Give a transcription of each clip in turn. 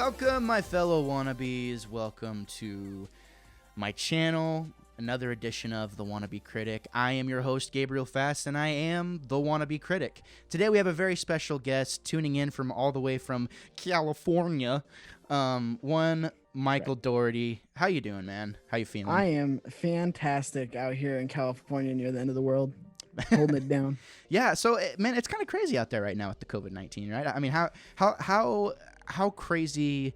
Welcome, my fellow wannabes. Welcome to my channel, another edition of The Wannabe Critic. I am your host, Gabriel Fast, and I am The Wannabe Critic. Today we have a very special guest tuning in from all the way from California. One Michael Doherty. How you doing, man? How you feeling? I am fantastic out here in California near the end of the world, holding it down. Yeah, so man, it's kind of crazy out there right now with the COVID-19, right? I mean, how crazy?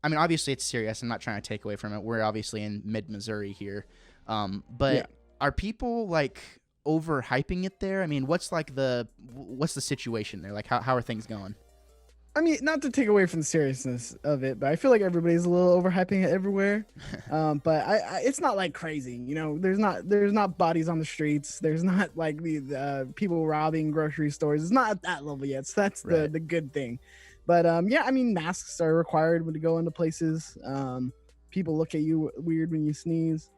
I mean, obviously it's serious. I'm not trying to take away from it. We're obviously in mid-Missouri here, but are people like overhyping it there? I mean, what's the situation there? Like, how are things going? I mean, not to take away from the seriousness of it, but I feel like everybody's a little overhyping it everywhere. But it's not like crazy, you know. There's not bodies on the streets. There's not like the people robbing grocery stores. It's not at that level yet. So that's Right. the good thing. But yeah, I mean, masks are required when you go into places. People look at you weird when you sneeze.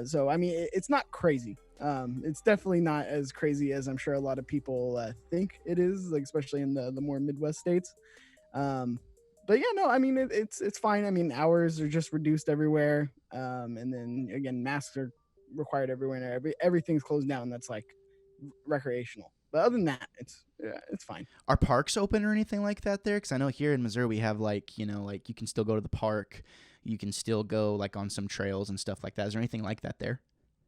So I mean, it's not crazy. It's definitely not as crazy as I'm sure a lot of people think it is, like especially in the more Midwest states. But yeah, no, I mean it's fine. I mean, hours are just reduced everywhere, and then again, masks are required everywhere, and everything's closed down. That's like recreational. But other than that, it's fine. Are parks open or anything like that there? Because I know here in Missouri we have like you can still go to the park, you can still go like on some trails and stuff like that. Is there anything like that there?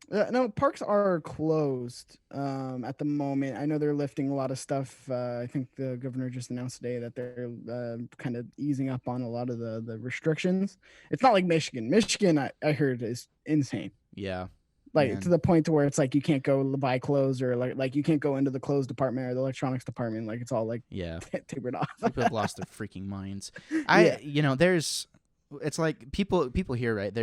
No, parks are closed at the moment. I know they're lifting a lot of stuff. I think the governor just announced today that they're kind of easing up on a lot of the restrictions. It's not like Michigan. Michigan, I heard, is insane. Yeah. Like Man. to the point to where it's like you can't go buy clothes, or like you can't go into the clothes department or the electronics department. Like it's all like tapered off. People have lost their freaking minds. It's like people here, right?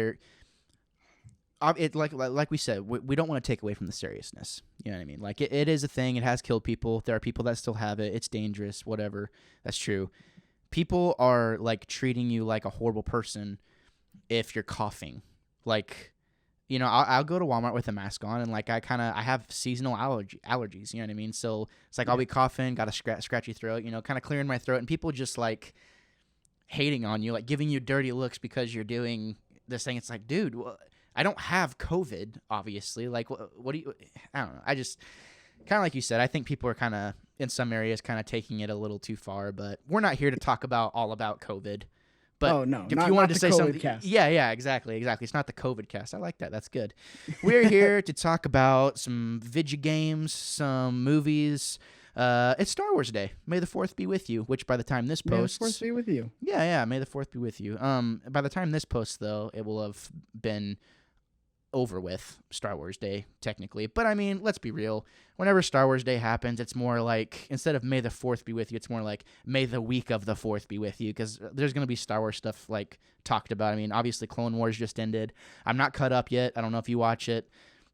Like we said, we don't want to take away from the seriousness. You know what I mean? Like it is a thing. It has killed people. There are people that still have it. It's dangerous. Whatever. That's true. People are like treating you like a horrible person if you're coughing. Like, I'll go to Walmart with a mask on, and like I have seasonal allergies. You know what I mean? So it's like I'll be coughing, got a scratchy throat. Kind of clearing my throat, and people just like hating on you, like giving you dirty looks because you're doing this thing. It's like, dude. I don't have COVID, obviously. Like, what do you? I don't know. I just kind of like you said. I think people are kind of in some areas kind of taking it a little too far. But we're not here to talk about all about COVID. But if you wanted to say something, cast. yeah, exactly. It's not the COVID cast. I like that. That's good. We're here to talk about some video games, some movies. It's Star Wars Day. May the 4th be with you. Which by the time this posts, May the 4th be with you. Yeah. May the 4th be with you. By the time this posts, though, it will have been over with Star Wars Day, technically. But I mean, let's be real. Whenever Star Wars Day happens, it's more like, instead of May the 4th be with you, it's more like May the week of the 4th be with you, because there's going to be Star Wars stuff like talked about. I mean, obviously Clone Wars just ended. I'm not caught up yet. I don't know if you watch it.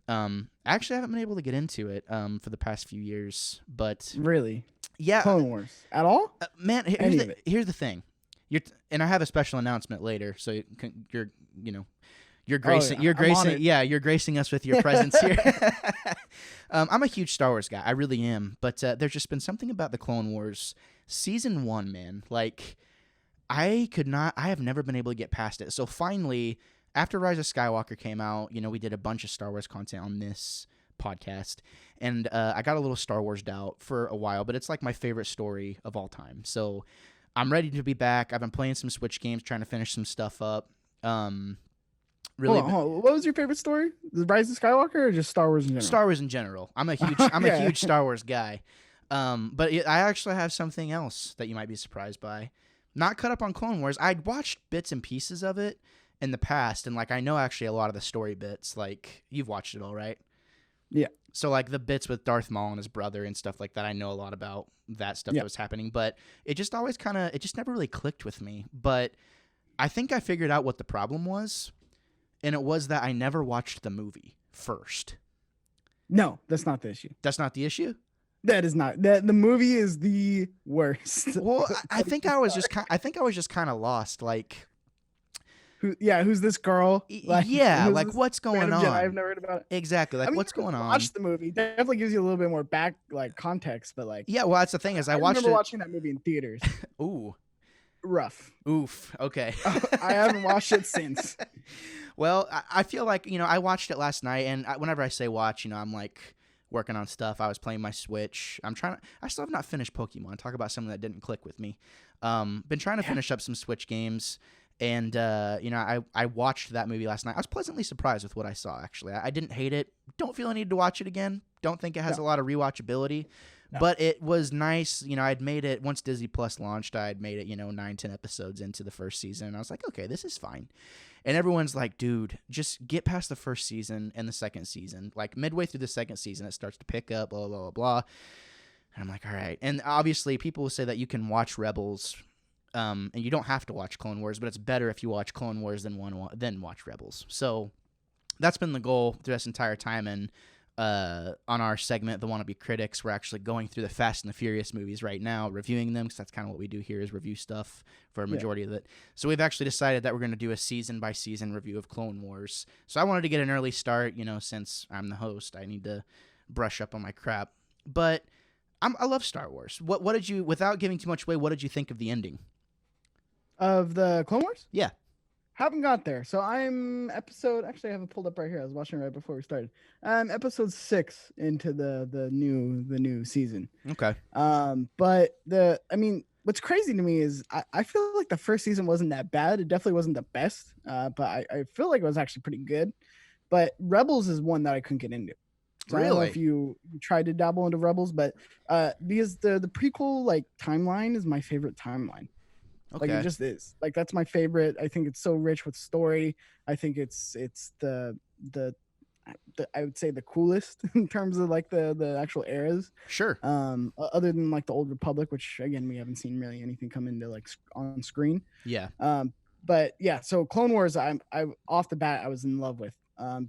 Actually, I haven't been able to get into it for the past few years, but really, yeah, Clone Wars at all? Man, here's the thing. And I have a special announcement later, so you're gracing us with your presence here. I'm a huge Star Wars guy. I really am. But there's just been something about the Clone Wars season 1, man. Like, I have never been able to get past it. So finally, after Rise of Skywalker came out, we did a bunch of Star Wars content on this podcast. And I got a little Star Wars out for a while, but it's like my favorite story of all time. So I'm ready to be back. I've been playing some Switch games, trying to finish some stuff up. Really, hold on. What was your favorite story? The Rise of Skywalker, or just Star Wars in general? Star Wars in general. I'm a huge Star Wars guy. But I actually have something else that you might be surprised by. Not caught up on Clone Wars. I'd watched bits and pieces of it in the past, and like I know actually a lot of the story bits. Like, you've watched it all, right? Yeah. So like the bits with Darth Maul and his brother and stuff like that, I know a lot about that stuff that was happening. But it just always it just never really clicked with me. But I think I figured out what the problem was. And it was that I never watched the movie first. No, that's not the issue. That's not the issue? That is not. The movie is the worst. Well, I think I was just kind of lost. Like, who's this girl? Like what's going on? I've never heard about it. Exactly. Like, what's going on? Watch the movie. Definitely gives you a little bit more context, but like. Yeah, well, that's the thing is I remember watching that movie in theaters. Ooh. rough. Oof. Okay. I haven't watched it since. Well, I feel like, I watched it last night, and whenever I say watch, I'm like working on stuff. I was playing my Switch. I still have not finished Pokemon. Talk about something that didn't click with me. Been trying to finish up some Switch games, and, I watched that movie last night. I was pleasantly surprised with what I saw, actually. I didn't hate it. Don't feel I need to watch it again. Don't think it has a lot of rewatchability. No. But it was nice. I'd made it, once Disney Plus launched, I'd made it, 9-10 episodes into the first season. And I was like, okay, this is fine. And everyone's like, dude, just get past the first season and the second season. Like, midway through the second season, it starts to pick up, blah, blah, blah, blah. And I'm like, all right. And obviously, people will say that you can watch Rebels, and you don't have to watch Clone Wars, but it's better if you watch Clone Wars than watch Rebels. So that's been the goal through this entire time. And on our segment, The Wannabe Critics, we're actually going through the Fast and the Furious movies right now, reviewing them, because that's kind of what we do here, is review stuff for a majority of it. So we've actually decided that we're going to do a season-by-season review of Clone Wars. So I wanted to get an early start, since I'm the host. I need to brush up on my crap. But I love Star Wars. What did you, without giving too much away, what did you think of the ending? Of the Clone Wars? Yeah. Haven't got there. So I'm actually I have it pulled up right here. I was watching it right before we started. Episode 6 into the new season. Okay. But what's crazy to me is I feel like the first season wasn't that bad. It definitely wasn't the best. But I feel like it was actually pretty good. But Rebels is one that I couldn't get into. So really? I don't know if you tried to dabble into Rebels, but because the prequel timeline is my favorite timeline. Okay. Like, it just is. Like, that's my favorite. I think it's so rich with story. I think it's the I would say the coolest in terms of the actual eras. Sure. Other than the Old Republic, which again we haven't seen really anything come into on screen. Yeah. But yeah, so Clone Wars, I off the bat I was in love with.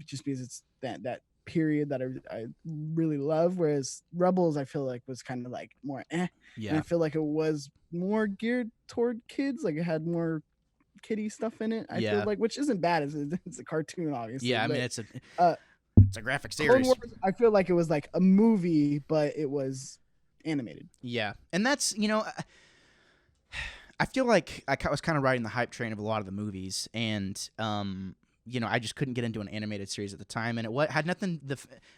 Just because it's that period that I really love, whereas Rebels I feel like was kind of more Yeah. And I feel like it was more geared toward kids, it had more kiddie stuff in it. I feel like, which isn't bad, it's a cartoon obviously. Yeah, I mean it's a graphic series. Clone Wars, I feel like it was a movie, but it was animated. Yeah, and that's I feel like I was kind of riding the hype train of a lot of the movies, and I just couldn't get into an animated series at the time, and it had nothing.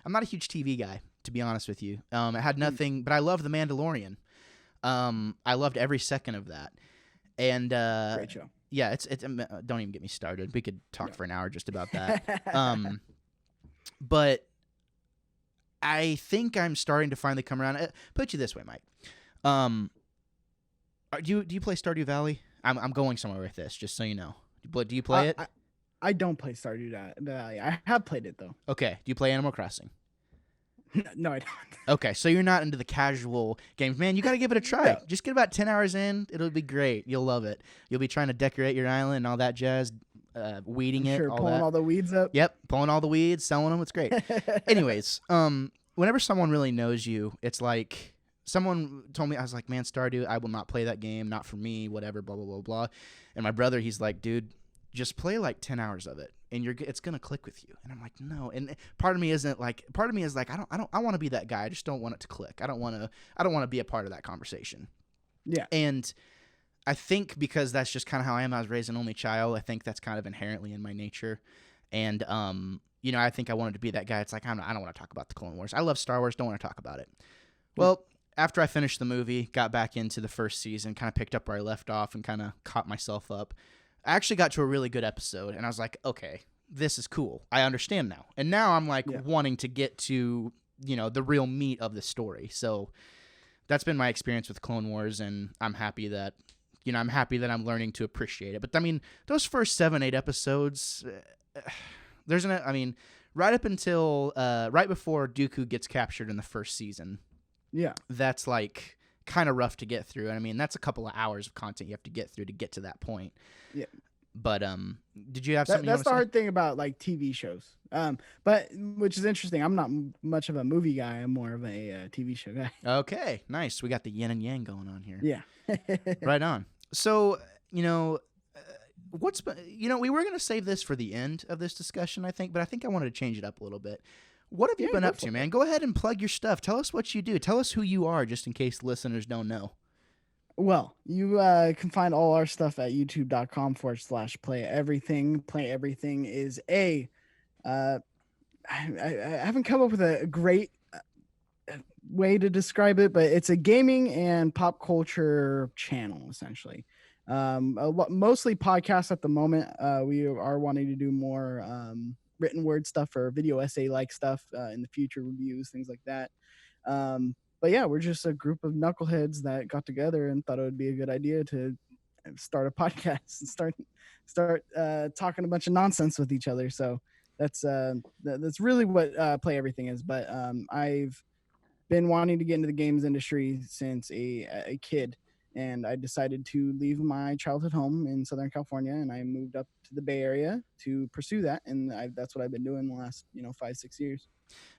I'm not a huge TV guy, to be honest with you. It had nothing, but I love The Mandalorian. I loved every second of that, and great show. Yeah, it's don't even get me started. We could talk for an hour just about that. But I think I'm starting to finally come around. Put you this way, Mike. Do you play Stardew Valley? I'm going somewhere with this, just so you know. But do you play it? I don't play Stardew Valley. I have played it though. Okay. Do you play Animal Crossing? No, I don't. Okay, so you're not into the casual games. Man, you got to give it a try. No. Just get about 10 hours in. It'll be great. You'll love it. You'll be trying to decorate your island and all that jazz, weeding it. All pulling that. All the weeds up. Yep, pulling all the weeds, selling them. It's great. Anyways, whenever someone really knows you, it's like someone told me, I was like, man, Stardew, I will not play that game. Not for me, whatever, blah, blah, blah, blah. And my brother, he's like, dude, just play 10 hours of it, and it's gonna click with you. And I'm like, no. And part of me is like, I want to be that guy. I just don't want it to click. I don't want to be a part of that conversation. Yeah. And I think because that's just kind of how I am. I was raised an only child. I think that's kind of inherently in my nature. And I think I wanted to be that guy. It's like, I don't want to talk about the Clone Wars. I love Star Wars. Don't want to talk about it. Well, after I finished the movie, got back into the first season, kind of picked up where I left off, and kind of caught myself up. I actually got to a really good episode, and I was like, okay, this is cool. I understand now. And now I'm wanting to get to, the real meat of the story. So that's been my experience with Clone Wars, and I'm happy that I'm learning to appreciate it. But I mean, those first 7-8 episodes, right up until right before Dooku gets captured in the first season. Yeah. That's kind of rough to get through. And I mean, that's a couple of hours of content you have to get through to get to that point. Yeah. But did you have something? That's the hard thing about TV shows. But which is interesting. I'm not much of a movie guy. I'm more of a TV show guy. Okay, nice. We got the yin and yang going on here. Yeah. Right on. So we were gonna save this for the end of this discussion, I think, but I think I wanted to change it up a little bit. What have you been up to, man? Go ahead and plug your stuff. Tell us what you do. Tell us who you are, just in case listeners don't know. Well, you can find all our stuff at youtube.com/play everything. Play everything is a uh, I haven't come up with a great way to describe it, but it's a gaming and pop culture channel essentially. Mostly podcasts at the moment. We are wanting to do more written word stuff or video essay like stuff in the future, reviews, things like that. But yeah, we're just a group of knuckleheads that got together and thought it would be a good idea to start a podcast and start talking a bunch of nonsense with each other. So that's really what Play Everything is. But I've been wanting to get into the games industry since a kid, and I decided to leave my childhood home in Southern California, and I moved up to the Bay Area to pursue that, and that's what I've been doing the last 5-6 years.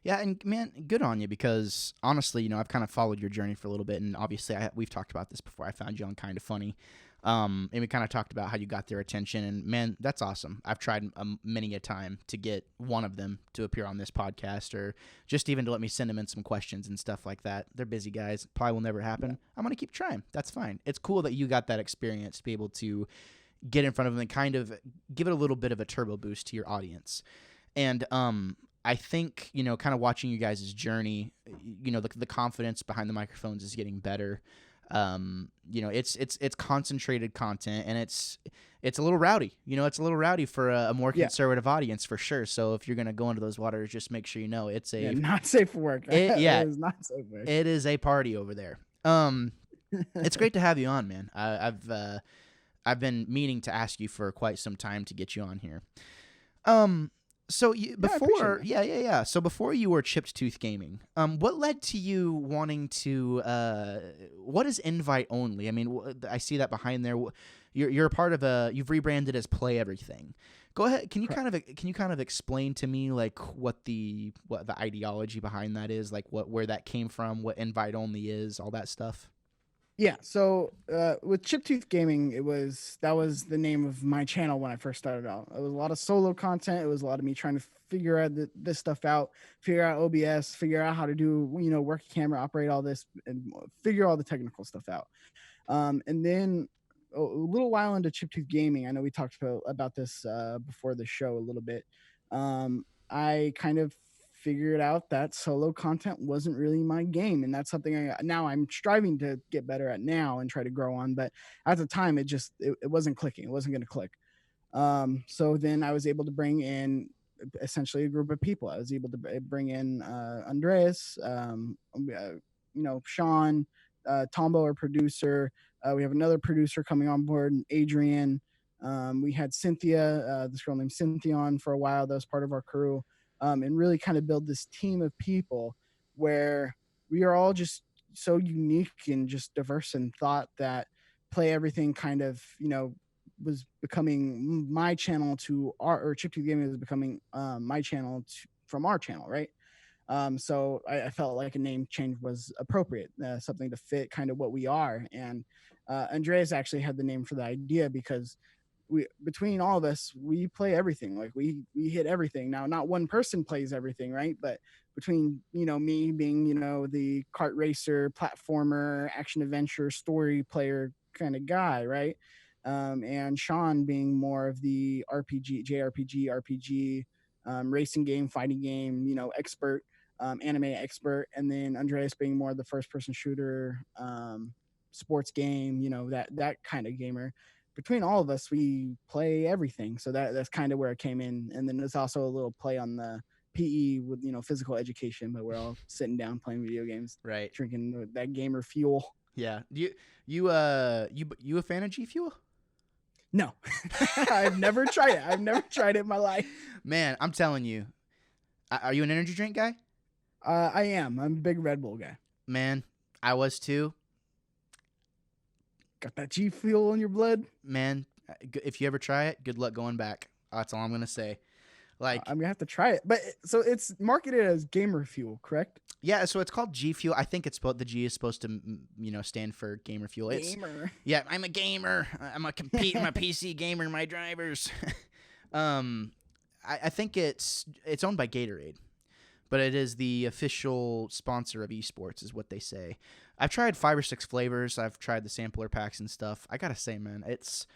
Yeah, and man, good on you because honestly, I've kind of followed your journey for a little bit, and obviously, we've talked about this before. I found you on Kind of Funny, and we kind of talked about how you got their attention, and man, that's awesome. I've tried many a time to get one of them to appear on this podcast, or just even to let me send them in some questions and stuff like that. They're busy guys; probably will never happen. Yeah. I'm gonna keep trying. That's fine. It's cool that you got that experience to be able to get in front of them and kind of give it a little bit of a turbo boost to your audience, and I think, kind of watching you guys' journey, the confidence behind the microphones is getting better. It's concentrated content, and it's a little rowdy. It's a little rowdy for a more conservative audience for sure. So if you're gonna go into those waters, just make sure it's not safe for work. It is not safe for work. It is a party over there. It's great to have you on, man. I've been meaning to ask you for quite some time to get you on here. So before, So before you were Chipped Tooth Gaming, what led to you wanting to? What is invite only? I mean, I see that behind there. You're a part of you've rebranded as Play Everything. Go ahead. Can you kind of explain to me like what the ideology behind that is? Like where that came from? What invite only is? All that stuff. Yeah, so with Chiptooth Gaming, that was the name of my channel when I first started out. It was a lot of solo content. It was a lot of me trying to figure out this stuff out, figure out OBS, figure out how to do work a camera, operate all this, and figure all the technical stuff out. And then a little while into Chiptooth Gaming, I know we talked about this before the show a little bit. I kind of figured out that solo content wasn't really my game, and that's something I'm striving to get better at now and try to grow on. But at the time, it wasn't clicking. It wasn't going to click. So then I was able to bring in essentially a group of people. I was able to bring in Andreas, Sean, Tombo, our producer. We have another producer coming on board, Adrian. We had Cynthia, this girl named Cynthia, on for a while. That was part of our crew. And really kind of build this team of people where we are all just so unique and just diverse in thought that Play Everything kind of, was becoming my channel or Chip 2 Gaming was becoming my channel from our channel, right? So I felt like a name change was appropriate, something to fit kind of what we are. And Andreas actually had the name for the idea because between all of us, we play everything. Like we hit everything. Now, not one person plays everything, right? But between me being the kart racer, platformer, action adventure, story player kind of guy, right? And Sean being more of the JRPG, racing game, fighting game, expert, anime expert, and then Andreas being more of the first person shooter, sports game, that kind of gamer. Between all of us, we play everything. So that's kind of where it came in. And then there's also a little play on the PE with, physical education, but we're all sitting down playing video games, right? Drinking that gamer fuel. Yeah. You a fan of G Fuel? No, I've never tried it. I've never tried it in my life. Man, I'm telling you. Are you an energy drink guy? I am. I'm a big Red Bull guy. Man, I was too. Got that G Fuel in your blood? Man, if you ever try it, good luck going back. That's all I'm going to say. Like I'm going to have to try it. But so it's marketed as gamer fuel, correct? Yeah, so it's called G Fuel. I think the G is supposed to stand for gamer fuel. Gamer. Yeah, I'm a gamer. I'm a PC gamer, my drivers. I think it's owned by Gatorade. but it is the official sponsor of esports, is what they say. I've tried 5 or 6 flavors. I've tried the sampler packs and stuff. I gotta say, man, it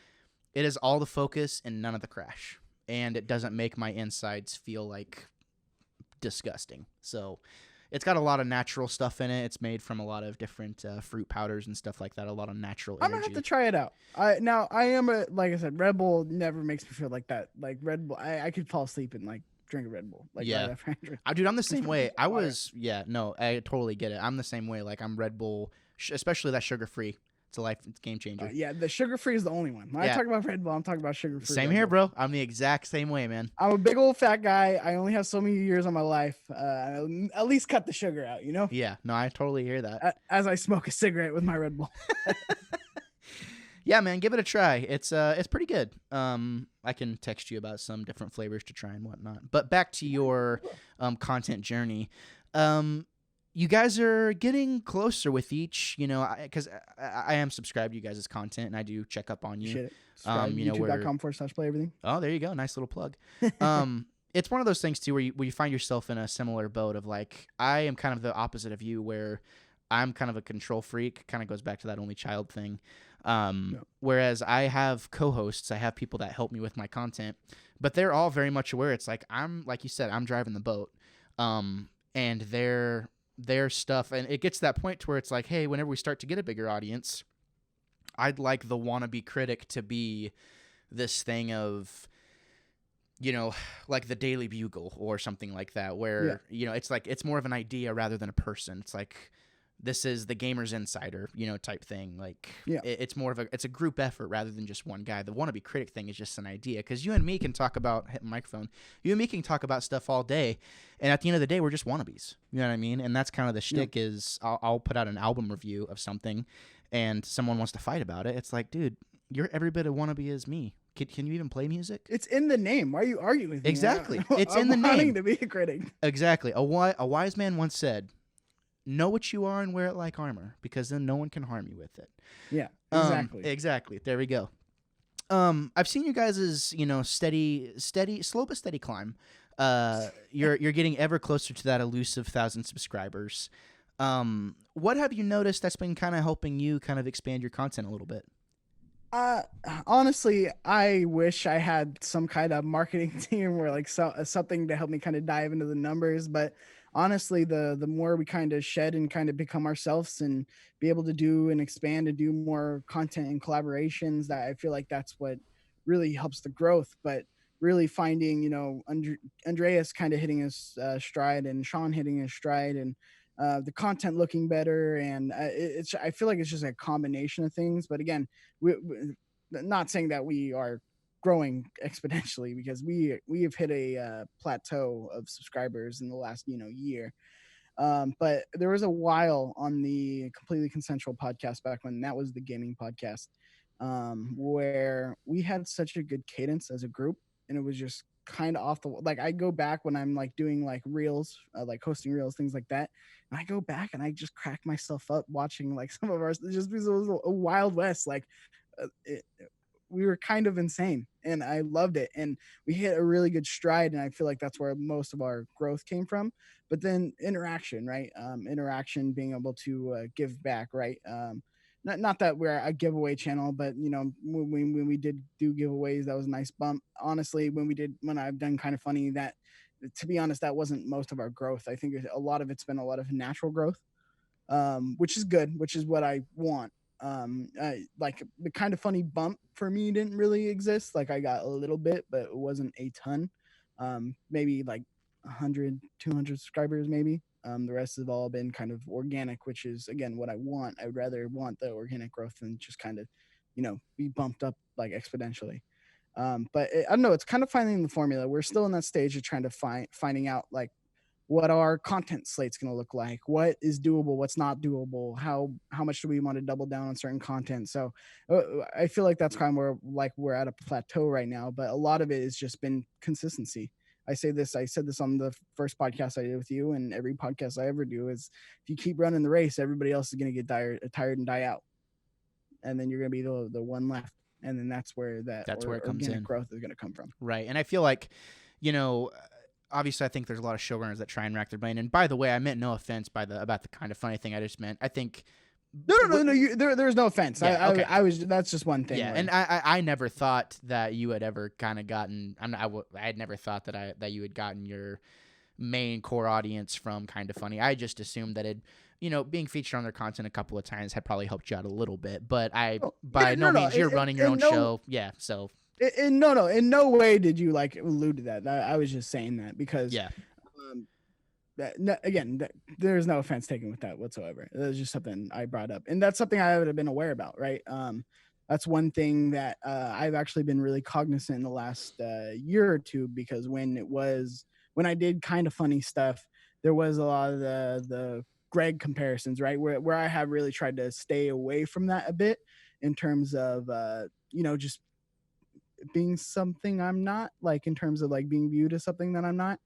is all the focus and none of the crash, and it doesn't make my insides feel like disgusting. So it's got a lot of natural stuff in it. It's made from a lot of different fruit powders and stuff like that. A lot of natural energy. I'm gonna have to try it out. I am like I said, Red Bull never makes me feel like that. Like Red Bull, I could fall asleep and like drink a Red Bull. Like Yeah. right after I drink. Dude, I'm the same way. I totally get it. I'm the same way. Like I'm Red Bull, especially that sugar free. It's it's a game changer. Yeah, the sugar free is the only one. When I talk about Red Bull, I'm talking about sugar free. Same here, bro. I'm the exact same way, man. I'm a big old fat guy. I only have so many years on my life. At least cut the sugar out, you know? Yeah, no, I totally hear that. As I smoke a cigarette with my Red Bull. Yeah, man, give it a try. It's pretty good. I can text you about some different flavors to try and whatnot. But back to your content journey. You guys are getting closer with each, because I am subscribed to you guys' content and I do check up on you. YouTube.com/play everything. Oh, there you go. Nice little plug. It's one of those things too where you find yourself in a similar boat of like, I am kind of the opposite of you where I'm kind of a control freak. Kind of goes back to that only child thing. Whereas I have co-hosts, I have people that help me with my content, but they're all very much aware. It's like, like you said, I'm driving the boat. And their stuff, and it gets to that point to where it's like, hey, whenever we start to get a bigger audience, I'd like the wannabe critic to be this thing of, like the Daily Bugle or something like that, where it's like it's more of an idea rather than a person. It's like, this is the Gamer's Insider, type thing. Like, it's more of it's a group effort rather than just one guy. The wannabe critic thing is just an idea, because you and me can talk about microphone. You and me can talk about stuff all day, and at the end of the day, we're just wannabes. You know what I mean? And that's kind of the shtick. Is I'll put out an album review of something, and someone wants to fight about it. It's like, dude, you're every bit of wannabe as me. Can you even play music? It's in the name. Why are you arguing with me? Exactly. It's in the name. Wanting to be a critic. Exactly. A wise man once said, know what you are and wear it like armor, because then no one can harm you with it. Yeah, exactly. Exactly. There we go. I've seen you guys' steady, slow but steady climb. You're getting ever closer to that elusive 1,000 subscribers. What have you noticed that's been kind of helping you kind of expand your content a little bit? Honestly, I wish I had some kind of marketing team or like something to help me kind of dive into the numbers, but honestly, the more we kind of shed and kind of become ourselves and be able to do and expand and do more content and collaborations, that I feel like that's what really helps the growth. But really finding, Andreas kind of hitting his stride, and Sean hitting his stride, and the content looking better, and I feel like it's just a combination of things. But again, we not saying that we are growing exponentially, because we have hit a plateau of subscribers in the last year. But there was a while on the Completely Consensual podcast, back when that was the gaming podcast, where we had such a good cadence as a group, and it was just kind of off the, like, I go back when I'm like doing like reels, like hosting reels, things like that, and I go back and I just crack myself up watching like some of ours, just because it was a Wild West. Like, we were kind of insane, and I loved it, and we hit a really good stride, and I feel like that's where most of our growth came from. But then interaction, right? Interaction, being able to give back, right? Not that we're a giveaway channel, but when we did do giveaways, that was a nice bump. Honestly, when I've done Kind of Funny, that, to be honest, that wasn't most of our growth. I think a lot of it's been a lot of natural growth, which is good, which is what I want. Like the Kind of Funny bump for me didn't really exist. Like, I got a little bit, but it wasn't a ton. Maybe like 100, 200 subscribers, maybe. The rest have all been kind of organic, which is, again, what I want. I would rather want the organic growth than just kind of, be bumped up like exponentially. But I don't know. It's kind of finding the formula. We're still in that stage of trying to finding out like what our content slate's going to look like, what is doable, what's not doable, how much do we want to double down on certain content. So I feel like that's kind of where we're at a plateau right now, but a lot of it has just been consistency. I said this on the first podcast I did with you, and every podcast I ever do, is if you keep running the race, everybody else is going to get tired and die out. And then you're going to be the one left. And then that's where it comes in. Growth is going to come from. Right. And I feel like, obviously I think there's a lot of showrunners that try and rack their brain. And by the way, I meant no offense about the kind of funny thing. I just meant I think. No. There's no offense. Yeah, okay. I was. That's just one thing. Yeah, where, and I never thought that you had ever kind of gotten. I had never thought that you had gotten your main core audience from Kind of Funny. I just assumed that being featured on their content a couple of times had probably helped you out a little bit. But by no means you're running your own show. Yeah, so. In no way did you like allude to that. I was just saying that because there's no offense taken with that whatsoever. It was just something I brought up, and that's something I would have been aware about, right? That's one thing that I've actually been really cognizant in the last year or two, because when I did Kind of Funny stuff, there was a lot of the Greg comparisons, right? Where I have really tried to stay away from that a bit in terms of just being something I'm not, like in terms of like being viewed as something that I'm not.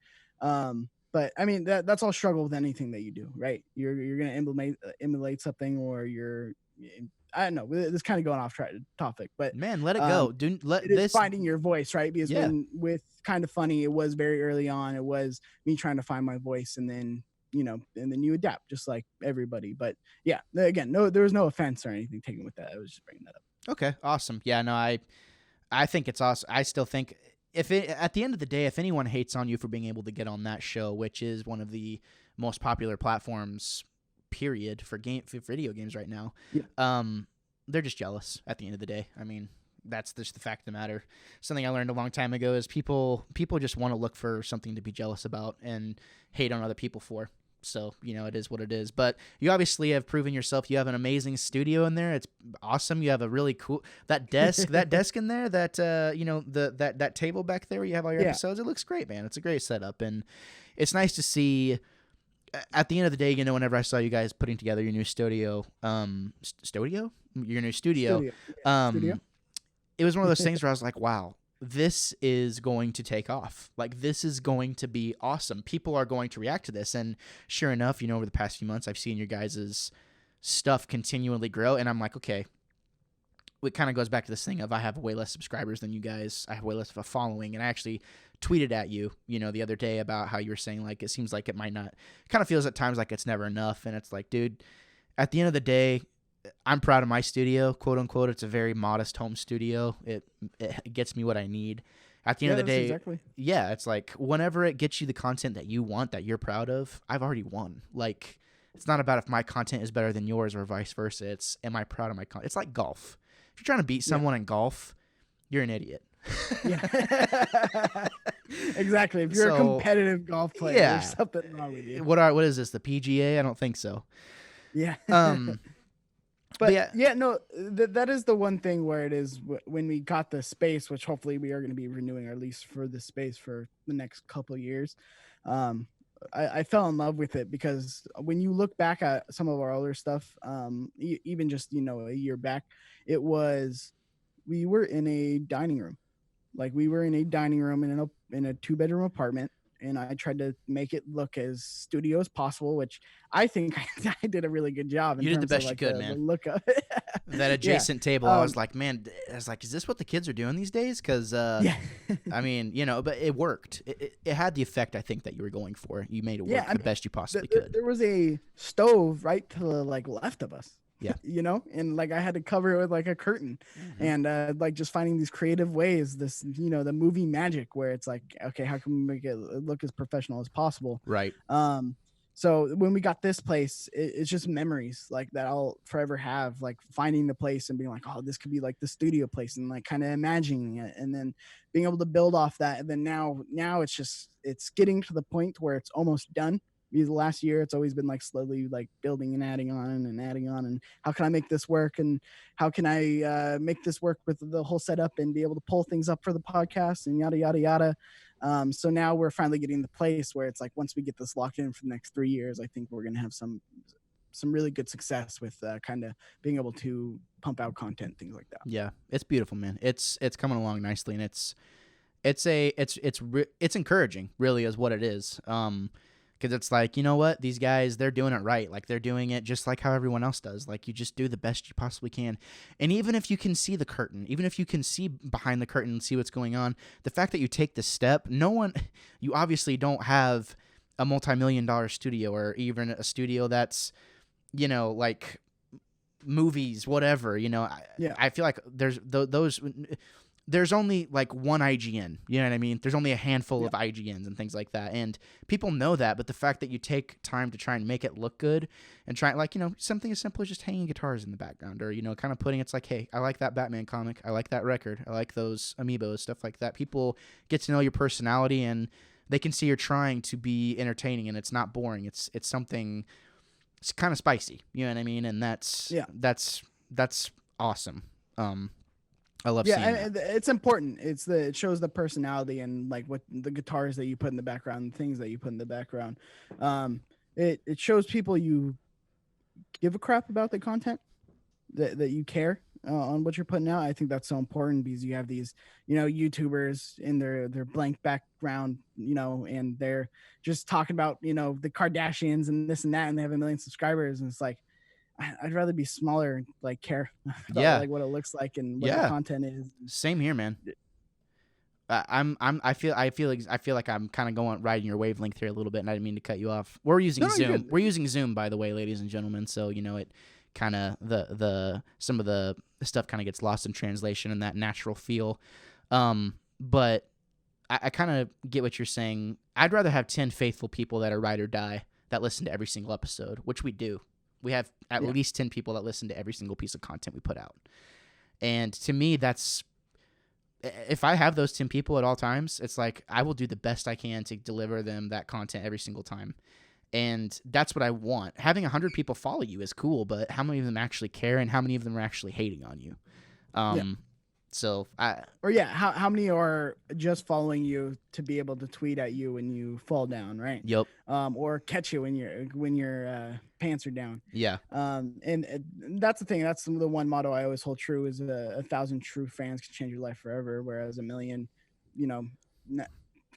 But I mean, that's all struggle with anything that you do, right? You're gonna emulate something, or I don't know. This kind of going off topic, but man, let it go. It is finding your voice, right? Because with Kind of Funny, it was very early on. It was me trying to find my voice, and then you adapt just like everybody. But yeah, again, there was no offense or anything taken with that. I was just bringing that up. Okay, awesome. Yeah, no, I think it's awesome. I still think at the end of the day, if anyone hates on you for being able to get on that show, which is one of the most popular platforms, period, for video games right now, they're just jealous at the end of the day. I mean, that's just the fact of the matter. Something I learned a long time ago is people just want to look for something to be jealous about and hate on other people for. So, it is what it is. But you obviously have proven yourself. You have an amazing studio in there. It's awesome. You have a really cool that desk in there, that that table back there where you have all your episodes. It looks great, man. It's a great setup, and it's nice to see. At the end of the day, whenever I saw you guys putting together your new studio, studio, it was one of those things where I was like, wow, this is going to take off. Like, this is going to be awesome. People are going to react to this. And sure enough, over the past few months, I've seen your guys' stuff continually grow. And I'm like, okay, it kind of goes back to this thing of I have way less subscribers than you guys. I have way less of a following. And I actually tweeted at you, the other day about how you were saying, like, it seems like it might not, it kind of feels at times like it's never enough. And it's like, dude, at the end of the day, I'm proud of my studio, quote unquote. It's a very modest home studio. It gets me what I need. At the end of the day, it's like whenever it gets you the content that you want, that you're proud of, I've already won. Like, it's not about if my content is better than yours or vice versa. It's, am I proud of my content? It's like golf. If you're trying to beat someone in golf, you're an idiot. Exactly. If you're a competitive golf player, there's something wrong with you. What is this? The PGA? I don't think so. Yeah. But that is the one thing where it is when we got the space, which hopefully we are going to be renewing our lease for the space for the next couple of years. I fell in love with it because when you look back at some of our older stuff, even just, a year back, we were in a dining room. Like, we were in a dining room in a 2-bedroom apartment. And I tried to make it look as studio as possible, which I think I did a really good job. You did the best you could, man. The look of it. That adjacent table, I was like, is this what the kids are doing these days? Because, I mean, but it worked. It had the effect, I think, that you were going for. You made it work the best you possibly could. There was a stove right to the left of us. Yeah. And like I had to cover it with like a curtain, and like just finding these creative ways, this, the movie magic where it's like, okay, how can we make it look as professional as possible? Right. So when we got this place, it's just memories like that I'll forever have, like finding the place and being like, oh, this could be like the studio place, and like kind of imagining it, and then being able to build off that. And then now it's getting to the point where it's almost done. Because the last year it's always been like slowly like building and adding on, and how can I make this work, and how can I make this work with the whole setup and be able to pull things up for the podcast and yada yada yada. So now we're finally getting the place where it's like, once we get this locked in for the next 3 years, I think we're gonna have some really good success with kind of being able to pump out content, things like that. Yeah, it's beautiful, man. It's coming along nicely, and it's encouraging, really, is what it is. Because it's like, you know what? These guys, they're doing it right. Like, they're doing it just like how everyone else does. Like, you just do the best you possibly can. And even if you can see the curtain, even if you can see behind the curtain and see what's going on, the fact that you take the step, you obviously don't have a multi-million-dollar studio or even a studio that's, like movies, whatever. Yeah. I feel like there's only like one IGN, you know what I mean? There's only a handful of IGNs and things like that. And people know that, but the fact that you take time to try and make it look good and try, like, something as simple as just hanging guitars in the background or, kind of putting, it's like, hey, I like that Batman comic. I like that record. I like those amiibos, stuff like that. People get to know your personality and they can see you're trying to be entertaining and it's not boring. It's something, it's kind of spicy, you know what I mean? And that's awesome. I love seeing that. It's important. It shows the personality and like what the guitars that you put in the background, the things that you put in the background. It shows people you give a crap about the content, that you care on what you're putting out. I think that's so important because you have these, YouTubers in their blank background, and they're just talking about, the Kardashians and this and that, and they have 1 million subscribers, and it's like, I'd rather be smaller and like care about like what it looks like and what the content is. Same here, man. I feel like I'm kind of going riding your wavelength here a little bit, and I didn't mean to cut you off. We're using Zoom. We're using Zoom, by the way, ladies and gentlemen. So it kind of some of the stuff kind of gets lost in translation and that natural feel. But I kind of get what you're saying. I'd rather have 10 faithful people that are ride or die that listen to every single episode, which we do. We have at least 10 people that listen to every single piece of content we put out. And to me, if I have those 10 people at all times, it's like I will do the best I can to deliver them that content every single time. And that's what I want. Having 100 people follow you is cool, but how many of them actually care and how many of them are actually hating on you? So how many are just following you to be able to tweet at you when you fall down, right? Yep. Or catch you when your pants are down. Yeah. And that's the thing. That's the one motto I always hold true is 1,000 true fans can change your life forever, whereas 1 million,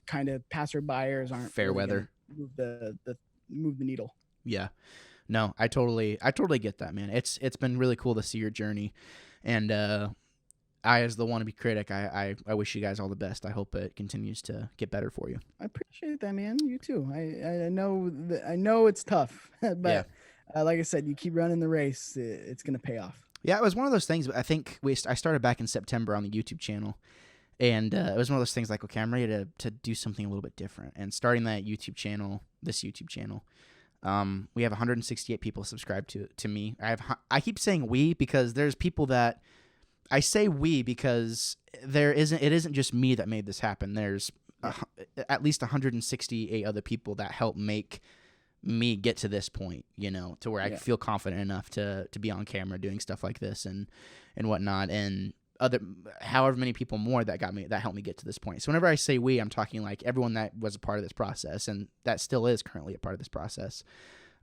kind of passerbyers aren't fair weather. Move the needle. Yeah. No, I totally get that, man. It's been really cool to see your journey, and I, as the wannabe critic, I wish you guys all the best. I hope it continues to get better for you. I appreciate that, man. You too. I know it's tough, but like I said, you keep running the race, it's gonna pay off. Yeah, it was one of those things. I think I started back in September on the YouTube channel, and it was one of those things like, okay, I'm ready to do something a little bit different. And starting this YouTube channel, we have 168 people subscribed to me. I keep saying we because there's people that. I say we because it isn't just me that made this happen. There's at least 168 other people that helped make me get to this point, to where I feel confident enough to be on camera doing stuff like this and whatnot, and however many people more that helped me get to this point. So whenever I say we, I'm talking like everyone that was a part of this process and that still is currently a part of this process.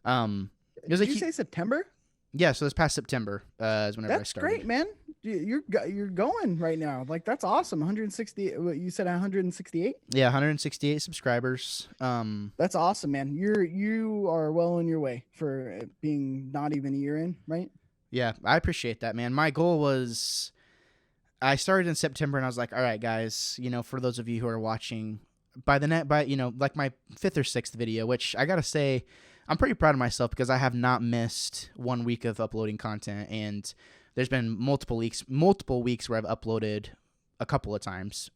Did you say September? Yeah, so this past September is whenever I started. That's great, man. You're going right now. Like, that's awesome. 160. You said 168? Yeah, 168 subscribers. That's awesome, man. You are well on your way for being not even a year in, right? Yeah, I appreciate that, man. My goal was, I started in September, and I was like, all right, guys, for those of you who are watching, by like my 5th or 6th video, which I gotta say, I'm pretty proud of myself because I have not missed 1 week of uploading content, and there's been multiple weeks where I've uploaded a couple of times,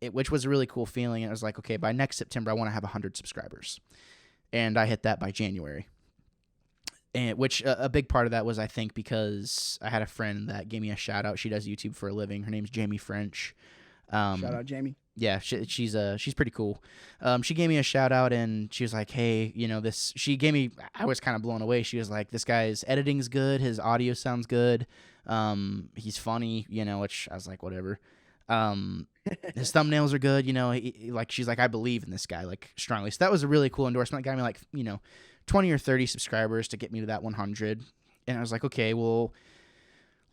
which was a really cool feeling. And I was like, okay, by next September, I want to have 100 subscribers, and I hit that by January. And which a big part of that was, I think, because I had a friend that gave me a shout out. She does YouTube for a living. Her name's Jamie French. Shout out Jamie. Yeah, she's pretty cool. She gave me a shout out and she was like, hey, I was kind of blown away. She was like, this guy's editing's good. His audio sounds good. He's funny, which I was like, whatever. His thumbnails are good. She's like, I believe in this guy, like, strongly. So that was a really cool endorsement. Got me like, 20 or 30 subscribers to get me to that 100. And I was like, okay, well,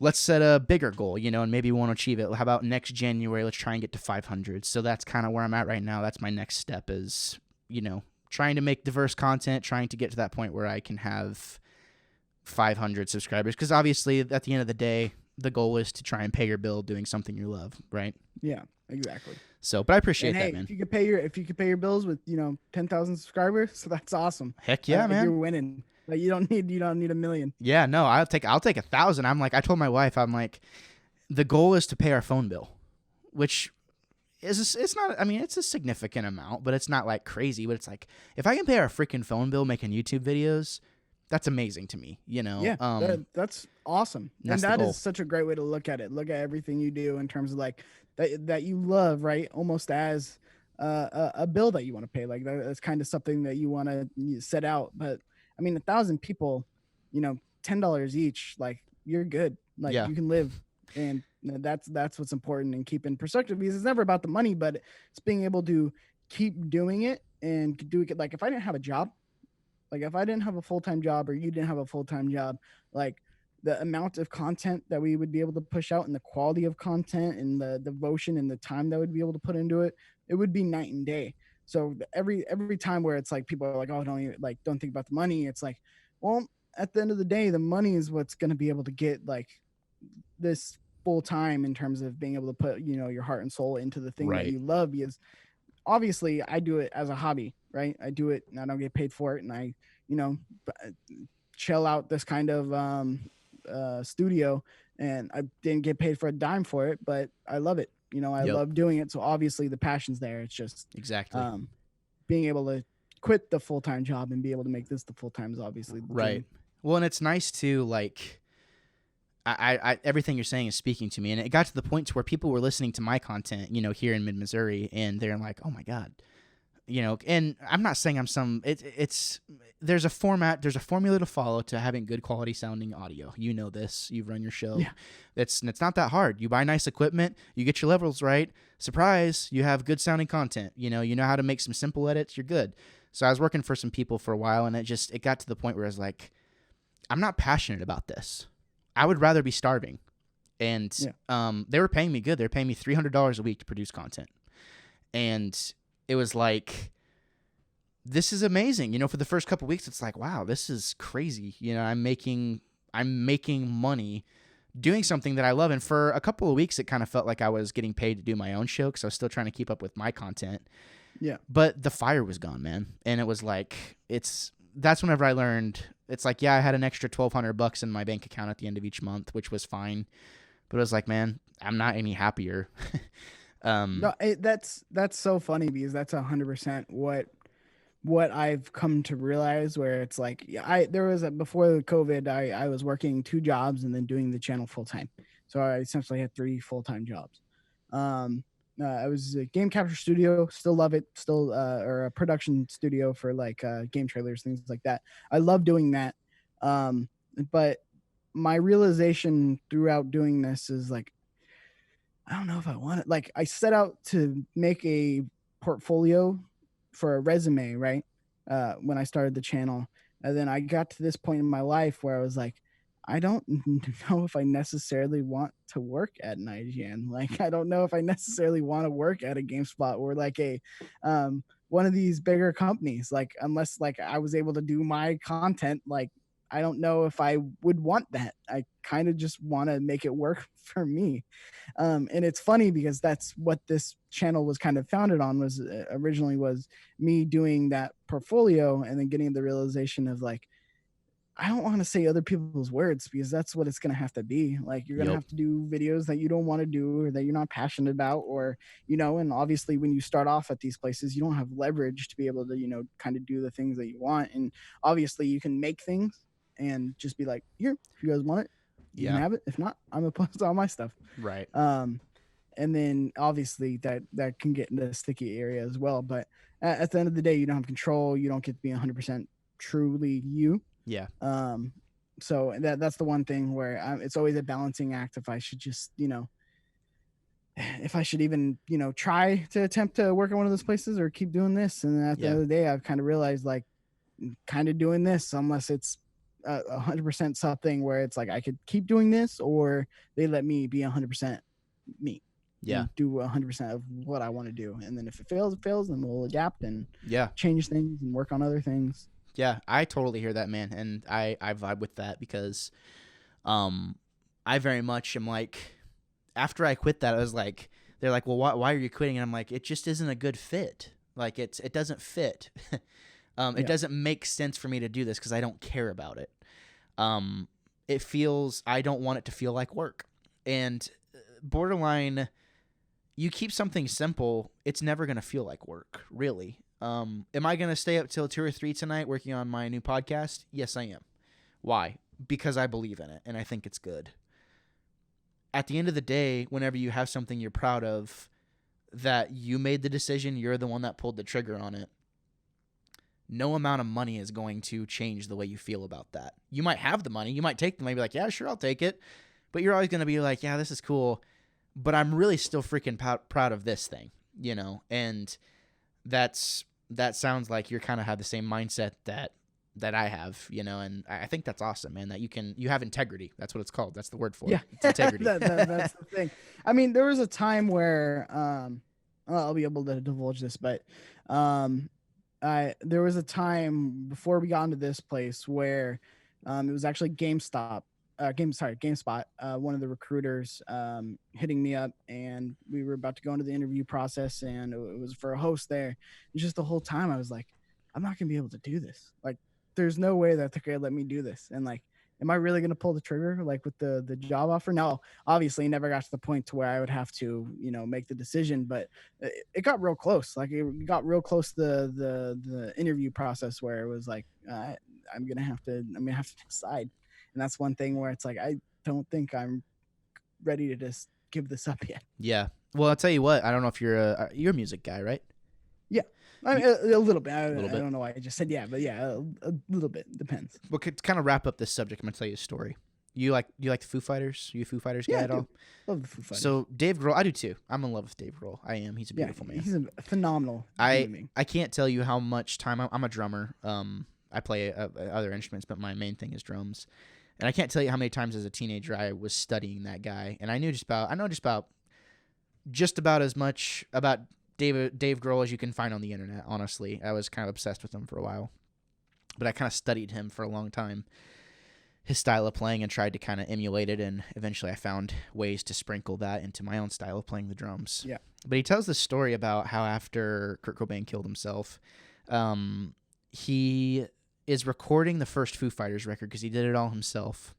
let's set a bigger goal, and maybe we won't achieve it. How about next January, let's try and get to 500. So that's kind of where I'm at right now. That's my next step is, trying to make diverse content, trying to get to that point where I can have 500 subscribers. Because obviously, at the end of the day, the goal is to try and pay your bill doing something you love, right? Yeah, exactly. So, but I appreciate And hey, that, man. if you could pay your bills with 10,000 subscribers, so that's awesome. Heck yeah, Like, you're man. winning. Like, you don't need a million. Yeah, no, I'll take 1,000. I'm like, I told my wife, I'm like, the goal is to pay our phone bill, which it's not. I mean, it's a significant amount, but it's not like crazy. But it's like, if I can pay our freaking phone bill making YouTube videos, that's amazing to me. Yeah, that's awesome. that's And the that goal. is such a great way to look at it. Look at everything you do in terms of like that you love, right? Almost as a bill that you want to pay. Like that's kind of something that you want to set out. But I mean, 1,000 people, $10 each, like you're good. Like Yeah, you can live, and that's what's important and keeping perspective, because it's never about the money, but it's being able to keep doing it and do it. Like if I didn't have a job, like if I didn't have a full-time job or you didn't have a full-time job, like the amount of content that we would be able to push out and the quality of content and the devotion and the time that would be able to put into it, it would be night and day. So every time where it's like people are like, oh, don't think about the money. It's like, well, at the end of the day, the money is what's going to be able to get like this full time in terms of being able to put your heart and soul into the thing that right. you love. Because obviously I do it as a hobby, right? I do it and I don't get paid for it, and I you know chill out this kind of studio, and I didn't get paid for a dime for it, but I love it. I Yep, love doing it. So obviously the passion's there. It's just exactly. um, being able to quit the full-time job and be able to make this the full-time is obviously the Right. dream. Well, and it's nice to like. Everything you're saying is speaking to me, and it got to the point to where people were listening to my content, here in Mid Missouri, and they're like, "Oh my god," And I'm not saying I'm some. It's there's a formula to follow to having good quality sounding audio. You know this. You've run your show. Yeah. It's not that hard. You buy nice equipment. You get your levels right. Surprise! You have good sounding content. You know how to make some simple edits. You're good. So I was working for some people for a while, and it got to the point where I was like, I'm not passionate about this. I would rather be starving. And they were paying me good. They were paying me $300 a week to produce content. And it was like, this is amazing. For the first couple of weeks, it's like, wow, this is crazy. I'm making money doing something that I love. And for a couple of weeks, it kind of felt like I was getting paid to do my own show because I was still trying to keep up with my content. Yeah. But the fire was gone, man. And it was like, that's whenever I learned. It's like, yeah, I had an extra $1,200 in my bank account at the end of each month, which was fine. But it was like, man, I'm not any happier. No, that's so funny, because that's 100% what I've come to realize. Where it's like, before the COVID, I was working 2 jobs and then doing the channel full time. So I essentially had 3 full-time jobs. I was a game capture studio, still love it, still or a production studio for like game trailers, things like that. I love doing that. But my realization throughout doing this is like, I don't know if I want it. Like I set out to make a portfolio for a resume, right? When I started the channel. And then I got to this point in my life where I was like, I don't know if I necessarily want to work at an IGN. Like, I don't know if I necessarily want to work at a GameSpot or like a one of these bigger companies. Like, unless like I was able to do my content, like I don't know if I would want that. I kind of just want to make it work for me. And it's funny because that's what this channel was kind of founded on, was originally was me doing that portfolio and then getting the realization of like, I don't want to say other people's words, because that's what it's going to have to be. Like, you're going to Yep. have to do videos that you don't want to do or that you're not passionate about, or, and obviously when you start off at these places, you don't have leverage to be able to, kind of do the things that you want. And obviously you can make things and just be like, here, if you guys want it, you can have it. If not, I'm going to post all my stuff. Right. And then obviously that can get into a sticky area as well. But at the end of the day, you don't have control. You don't get to be 100% truly you. Yeah. So that's the one thing where it's always a balancing act. If I should just, if I should even, try to attempt to work at one of those places or keep doing this. And then at the end of the day, I've kind of realized like kind of doing this, unless it's 100% something where it's like I could keep doing this, or they let me be 100% me. Yeah. do 100% of what I want to do. And then if it fails, it fails, and we'll adapt and Yeah. change things and work on other things. Yeah. I totally hear that, man. And I vibe with that because I very much am like, after I quit that, I was like, they're like, well, why are you quitting? And I'm like, it just isn't a good fit. Like it doesn't fit. It doesn't make sense for me to do this because I don't care about it. It feels, I don't want it to feel like work. And borderline, you keep something simple, it's never going to feel like work, really. Am I going to stay up till 2 or 3 tonight working on my new podcast? Yes, I am. Why? Because I believe in it and I think it's good. At the end of the day, whenever you have something you're proud of, that you made the decision, you're the one that pulled the trigger on it, no amount of money is going to change the way you feel about that. You might have the money. You might take the money and be like, yeah, sure, I'll take it. But you're always going to be like, yeah, this is cool, but I'm really still freaking proud of this thing, you know? And that sounds like you kind of have the same mindset that I have, you know? And I think that's awesome, man, that you have integrity. That's what it's called. That's the word for it. Yeah. It's integrity. That's the thing. I mean, there was a time where, I'll be able to divulge this, but, there was a time before we got into this place where it was actually GameSpot, one of the recruiters hitting me up, and we were about to go into the interview process, and it was for a host there. And just the whole time I was like, I'm not gonna be able to do this. Like, there's no way that they're gonna let me do this. And like, am I really gonna pull the trigger like with the job offer? No, obviously never got to the point to where I would have to, make the decision, but it got real close. Like, it got real close to the interview process where it was like, I'm gonna have to decide. And that's one thing where it's like, I don't think I'm ready to just give this up yet. Yeah. Well, I'll tell you what, I don't know if you're a music guy, right? Yeah. I mean, a little bit. I bit. don't know why I just said yeah, but yeah, a little bit. Depends. Well, to kind of wrap up this subject, I'm gonna tell you a story. You like the Foo Fighters? You a Foo Fighters guy at all? Love the Foo Fighters. So Dave Grohl, I do too. I'm in love with Dave Grohl. I am. He's a beautiful man. He's a phenomenal. I can't tell you how much time I'm a drummer. I play other instruments, but my main thing is drums. And I can't tell you how many times as a teenager I was studying that guy, and I know just about as much about Dave Grohl as you can find on the internet. Honestly, I was kind of obsessed with him for a while, but I kind of studied him for a long time, his style of playing, and tried to kind of emulate it. And eventually, I found ways to sprinkle that into my own style of playing the drums. Yeah. But he tells this story about how after Kurt Cobain killed himself, he is recording the first Foo Fighters record because he did it all himself.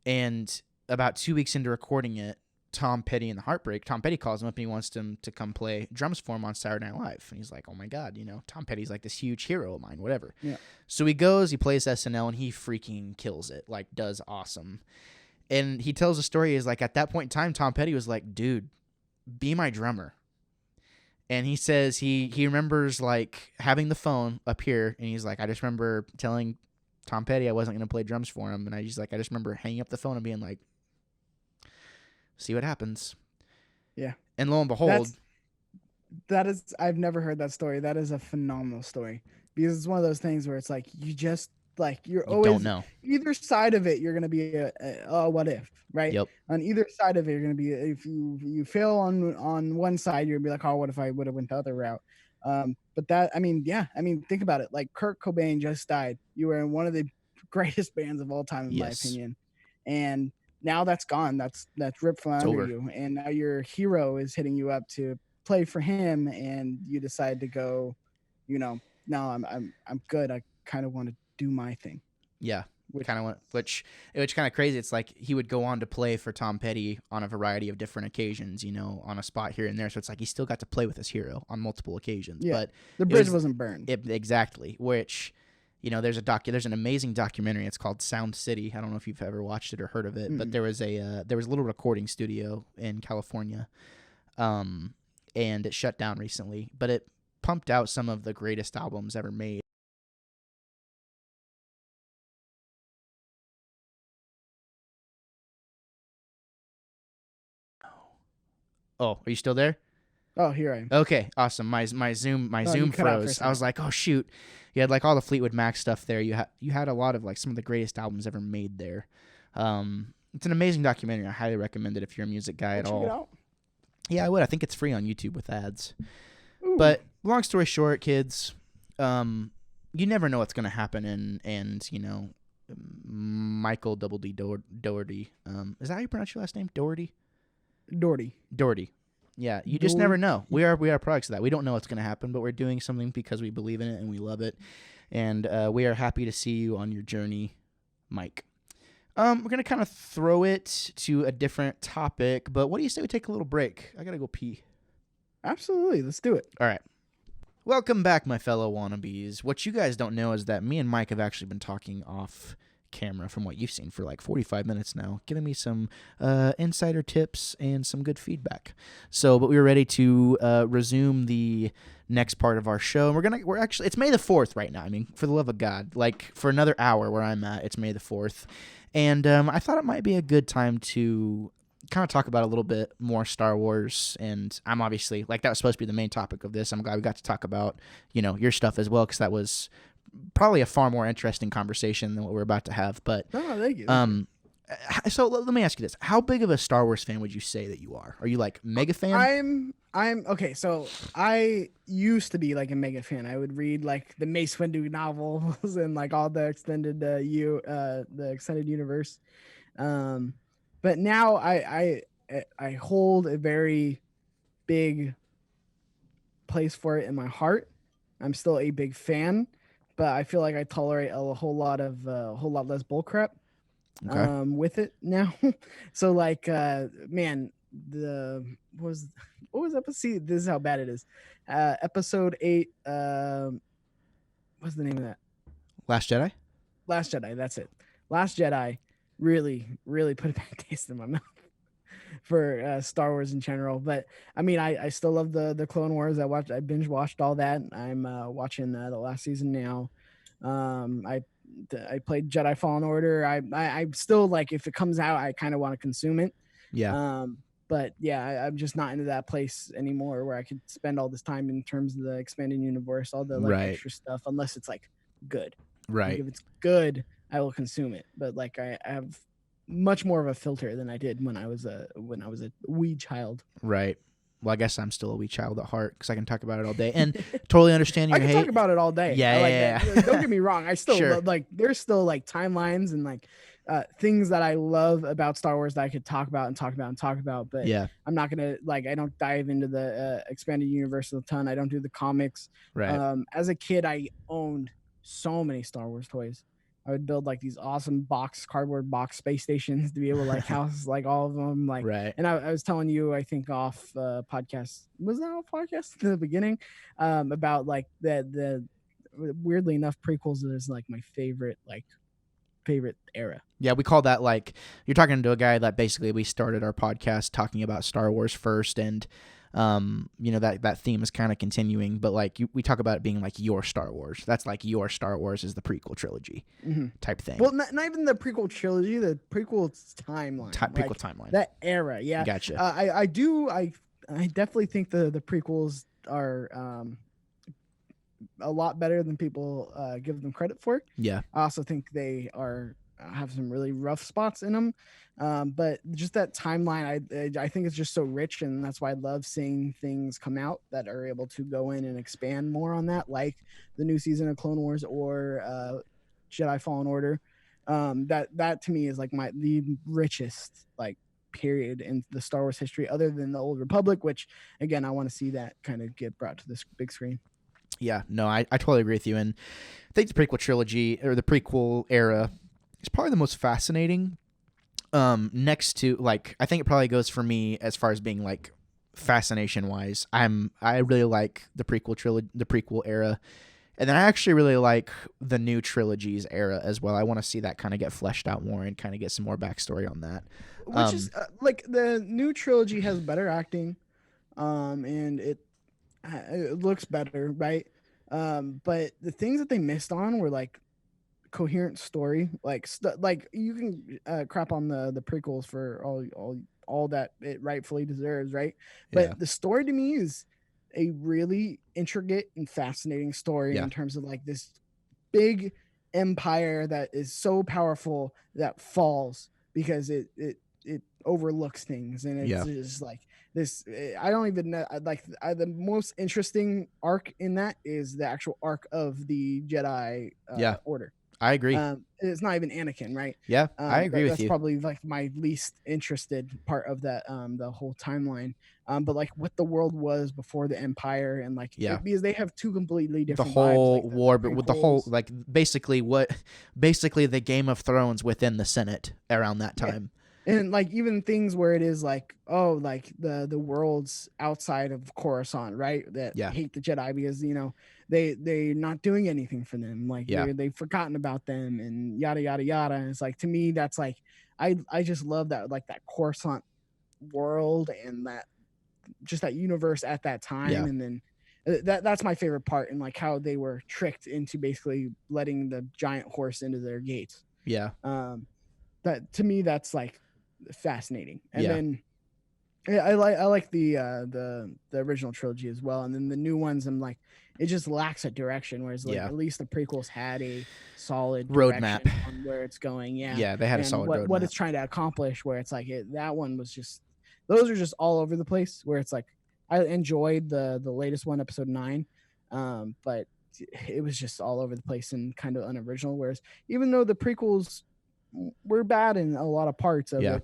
And about 2 weeks into recording it, Tom Petty and the Heartbreak, Tom Petty calls him up and he wants him to come play drums for him on Saturday Night Live. And he's like, oh my God, Tom Petty's like this huge hero of mine, whatever. Yeah. So he goes, he plays SNL, and he freaking kills it, like does awesome. And he tells a story, is like at that point in time, Tom Petty was like, dude, be my drummer. And he says he remembers like having the phone up here, and he's like, I just remember telling Tom Petty I wasn't going to play drums for him, and I just remember hanging up the phone and being like, see what happens. Yeah. And lo and behold, I've never heard that story. That is a phenomenal story, because it's one of those things where it's like you always don't know. Either side of it, you're going to be a what if, right? Yep. On either side of it, you're going to be, if you fail on one side, you're going to be like, oh, what if I would have went the other route? But think about it. Like, Kurt Cobain just died. You were in one of the greatest bands of all time, in my opinion. And now that's gone. That's ripped from under you. And now your hero is hitting you up to play for him, and you decide to go, no, I'm good. I kind of want to do my thing. Yeah. Which kind of crazy. It's like he would go on to play for Tom Petty on a variety of different occasions, on a spot here and there. So it's like he still got to play with his hero on multiple occasions. Yeah, but the bridge wasn't burned. Exactly. Which, there's an amazing documentary. It's called Sound City. I don't know if you've ever watched it or heard of it, but there was a little recording studio in California, and it shut down recently. But it pumped out some of the greatest albums ever made. Oh, are you still there? Oh, here I am. Okay, awesome. My Zoom froze. I was like, oh shoot, you had like all the Fleetwood Mac stuff there. You had a lot of like some of the greatest albums ever made there. It's an amazing documentary. I highly recommend it if you're a music guy I'll at check it all. out. Yeah, I would. I think it's free on YouTube with ads. Ooh. But long story short, kids, you never know what's going to happen. And Michael Double D Doherty. Is that how you pronounce your last name? Doherty? Doherty. Yeah, you just never know. We are products of that. We don't know what's going to happen, but we're doing something because we believe in it and we love it. And we are happy to see you on your journey, Mike. We're going to kind of throw it to a different topic, but what do you say we take a little break? I got to go pee. Absolutely. Let's do it. All right. Welcome back, my fellow wannabes. What you guys don't know is that me and Mike have actually been talking off camera from what you've seen for like 45 minutes now, giving me some insider tips and some good feedback. But we were ready to resume the next part of our show. And we're actually, it's May the 4th right now. I mean, for the love of God, like for another hour where I'm at, it's May the 4th. And I thought it might be a good time to kind of talk about a little bit more Star Wars. And I'm obviously, like, that was supposed to be the main topic of this. I'm glad we got to talk about, your stuff as well, because that was probably a far more interesting conversation than what we're about to have. But thank you. So let me ask you this: how big of a Star Wars fan would you say that you are? Are you like mega fan? I'm okay. So I used to be like a mega fan. I would read like the Mace Windu novels and like all the extended the extended universe. But now I hold a very big place for it in my heart. I'm still a big fan, but I feel like I tolerate a whole lot less bullcrap with it now. So like man, what was episode? See, this is how bad it is. Episode 8. What's the name of that? Last Jedi. That's it. Last Jedi really put a bad taste in my mouth for Star Wars in general. But I mean, I still love the Clone Wars. I binge watched all that. I'm watching the last season now. I played Jedi Fallen Order. I'm still like, if it comes out, I kind of want to consume it. Yeah. But yeah, I'm just not into that place anymore where I could spend all this time in terms of the expanded universe, all the like extra stuff, unless it's like good. Right. Like, if it's good, I will consume it. But like I have much more of a filter than I did when I was a wee child. Right. Well, I guess I'm still a wee child at heart because I can talk about it all day and totally understand your hate. I can talk about it all day. Yeah. Don't get me wrong. I still love, like, there's still like timelines and like things that I love about Star Wars that I could talk about. But yeah, I'm not gonna I don't dive into the expanded universe a ton. I don't do the comics. Right. As a kid, I owned so many Star Wars toys. I would build like these awesome cardboard box space stations to be able to like house like all of them. Like, right. And I was telling you, I think off podcast, was that off podcast in the beginning, about like the weirdly enough prequels is like my favorite era. Yeah, we call that, like, you're talking to a guy that basically we started our podcast talking about Star Wars first, and that theme is kind of continuing, but like we talk about it being like your Star Wars. That's like your Star Wars is the prequel trilogy type thing. Well, not even the prequel trilogy, the prequel timeline. Prequel timeline. That era, yeah. Gotcha. I definitely think the prequels are a lot better than people give them credit for. Yeah. I also think they have some really rough spots in them. But just that timeline, I think it's just so rich, and that's why I love seeing things come out that are able to go in and expand more on that, like the new season of Clone Wars or Jedi Fallen Order. That to me is like the richest like period in the Star Wars history, other than the Old Republic, which again I want to see that kind of get brought to this big screen. Yeah, no, I totally agree with you, and I think the prequel trilogy or the prequel era is probably the most fascinating. Next to, like, I think it probably goes for me as far as being like fascination wise. I really like the prequel trilogy, the prequel era, and then I actually really like the new trilogy's era as well. I want to see that kind of get fleshed out more and kind of get some more backstory on that. Which is like the new trilogy has better acting, and it looks better, right? But the things that they missed on were like coherent story, like like you can crap on the prequels for all that it rightfully deserves, right? But the story to me is a really intricate and fascinating story in terms of like this big empire that is so powerful that falls, because it overlooks things, and it's Yeah. just like this. I don't even know. The most interesting arc in that is the actual arc of the Jedi Yeah. Order. I agree. It's not even Anakin, right? Yeah, I agree with That's you. probably like my least interested part of that, the whole timeline. But like what the world was before the Empire, and like Yeah. because they have two completely The different vibes, whole like war, but with the whole, prequels. like, basically the Game of Thrones within the Senate around that Yeah. time. And like even things where it is like, oh, like the worlds outside of Coruscant, right, that Yeah. hate the Jedi because they're not doing anything for them, like Yeah. they've forgotten about them, and yada yada yada. And it's like, to me, that's like, I just love that, like that Coruscant world, and that just that universe at that time. Yeah. And then that's my favorite part, and like how they were tricked into basically letting the giant horse into their gates. Yeah. That, to me, that's like fascinating. And Yeah. then I like the original trilogy as well, and then the new ones, I'm like, it just lacks a direction, whereas like Yeah. at least the prequels had a solid Roadmap. direction on where it's going. Yeah, they had a and solid what roadmap. it's trying to accomplish, where it's like that one was just, those are just all over the place, where it's like I enjoyed the latest one, episode 9, but it was just all over the place and kind of unoriginal, whereas even though the prequels were bad in a lot of parts of Yeah.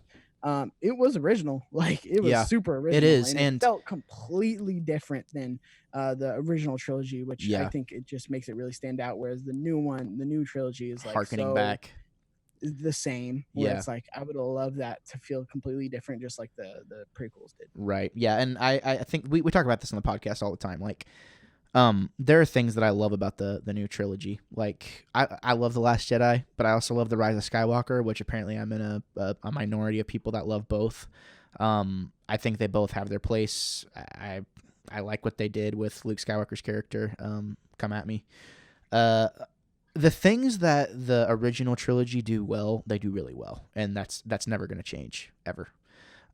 it was original. Like it was Yeah, super original. it is, and and it felt completely different than the original trilogy, which I Yeah. think it just makes it really stand out. Whereas the new trilogy is like harkening so back. the same. Where Yeah. it's like I would love that to feel completely different, just like the prequels did. Right. Yeah, and I think we talk about this on the podcast all the time. Like, there are things that I love about the new trilogy. Like, I love The Last Jedi, but I also love The Rise of Skywalker, which apparently I'm in a minority of people that love both. I think they both have their place. I like what they did with Luke Skywalker's character. Come at me. The things that the original trilogy do well, they do really well, and that's never going to change ever.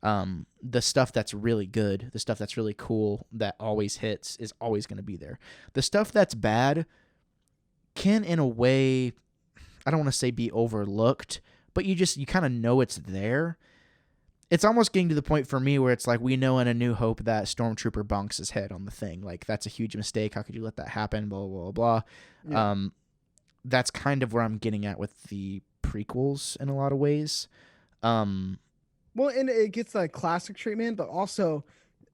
The stuff that's really good, the stuff that's really cool, that always hits, is always going to be there. The stuff that's bad can, in a way, I don't want to say be overlooked, but you kind of know it's there. It's almost getting to the point for me where it's like, we know in A New Hope that Stormtrooper bonks his head on the thing. Like, that's a huge mistake. How could you let that happen? Blah, blah, blah, blah. Yeah. That's kind of where I'm getting at with the prequels in a lot of ways. Well, and it gets that classic treatment, but also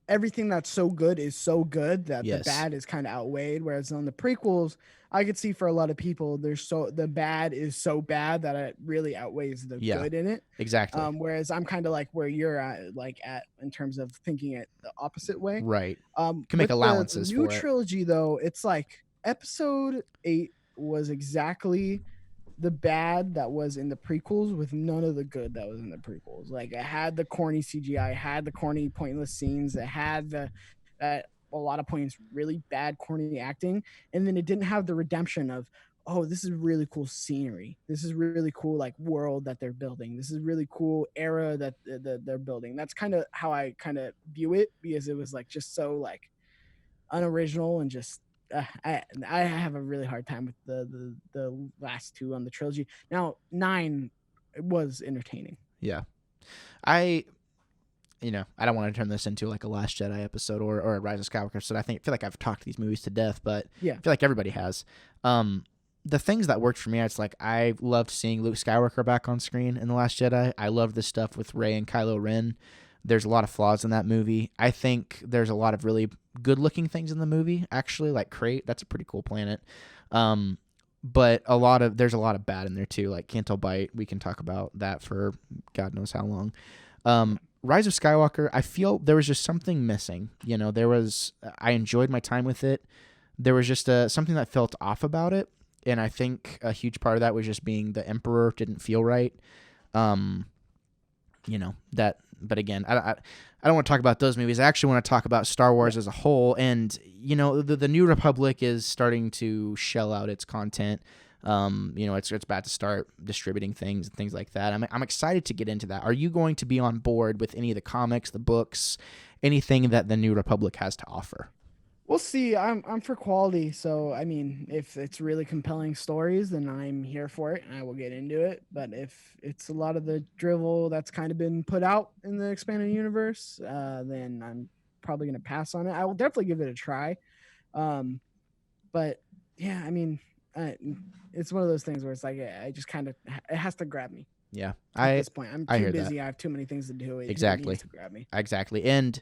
everything that's so good is so good that Yes. the bad is kind of outweighed. Whereas on the prequels, I could see for a lot of people, the bad is so bad that it really outweighs the Yeah. good in it. Exactly. Whereas I'm kind of like where you're at in terms of thinking it the opposite way. Right. Can make allowances the new for it. trilogy, though, it's like episode 8 was exactly the bad that was in the prequels, with none of the good that was in the prequels. Like, it had the corny CGI, it had the corny pointless scenes, it had a lot of points really bad corny acting, and then it didn't have the redemption of, oh, this is really cool scenery, this is really cool like world that they're building, this is really cool era that they're building. That's kind of how I kind of view it, because it was like just so like unoriginal, and just I have a really hard time with the last two on the trilogy. Now 9 was entertaining. Yeah. I don't want to turn this into like a Last Jedi episode or a Rise of Skywalker episode. I feel like I've talked these movies to death, but Yeah. I feel like everybody has. The things that worked for me, it's like I loved seeing Luke Skywalker back on screen in The Last Jedi. I love the stuff with Rey and Kylo Ren. There's a lot of flaws in that movie. I think there's a lot of really good-looking things in the movie, actually, like Crate. That's a pretty cool planet. But there's a lot of bad in there, too, like Canto Bight. We can talk about that for God knows how long. Rise of Skywalker, I feel there was just something missing. I enjoyed my time with it. There was just something that felt off about it, and I think a huge part of that was just being the Emperor didn't feel right. But again, I don't want to talk about those movies. I actually want to talk about Star Wars as a whole, and the New Republic is starting to shell out its content. It's about to start distributing things and things like that. I'm excited to get into that. Are you going to be on board with any of the comics, the books, anything that the New Republic has to offer? We'll see. I'm for quality, so I mean, if it's really compelling stories, then I'm here for it and I will get into it. But if it's a lot of the drivel that's kind of been put out in the expanded universe, then I'm probably gonna pass on it. I will definitely give it a try. Um, but yeah, I mean, uh, it's one of those things where it's like I just kind of it has to grab me Yeah, at I this point. I'm I too hear that. busy. I have too many things to do. It Exactly. needs to grab me. Exactly. And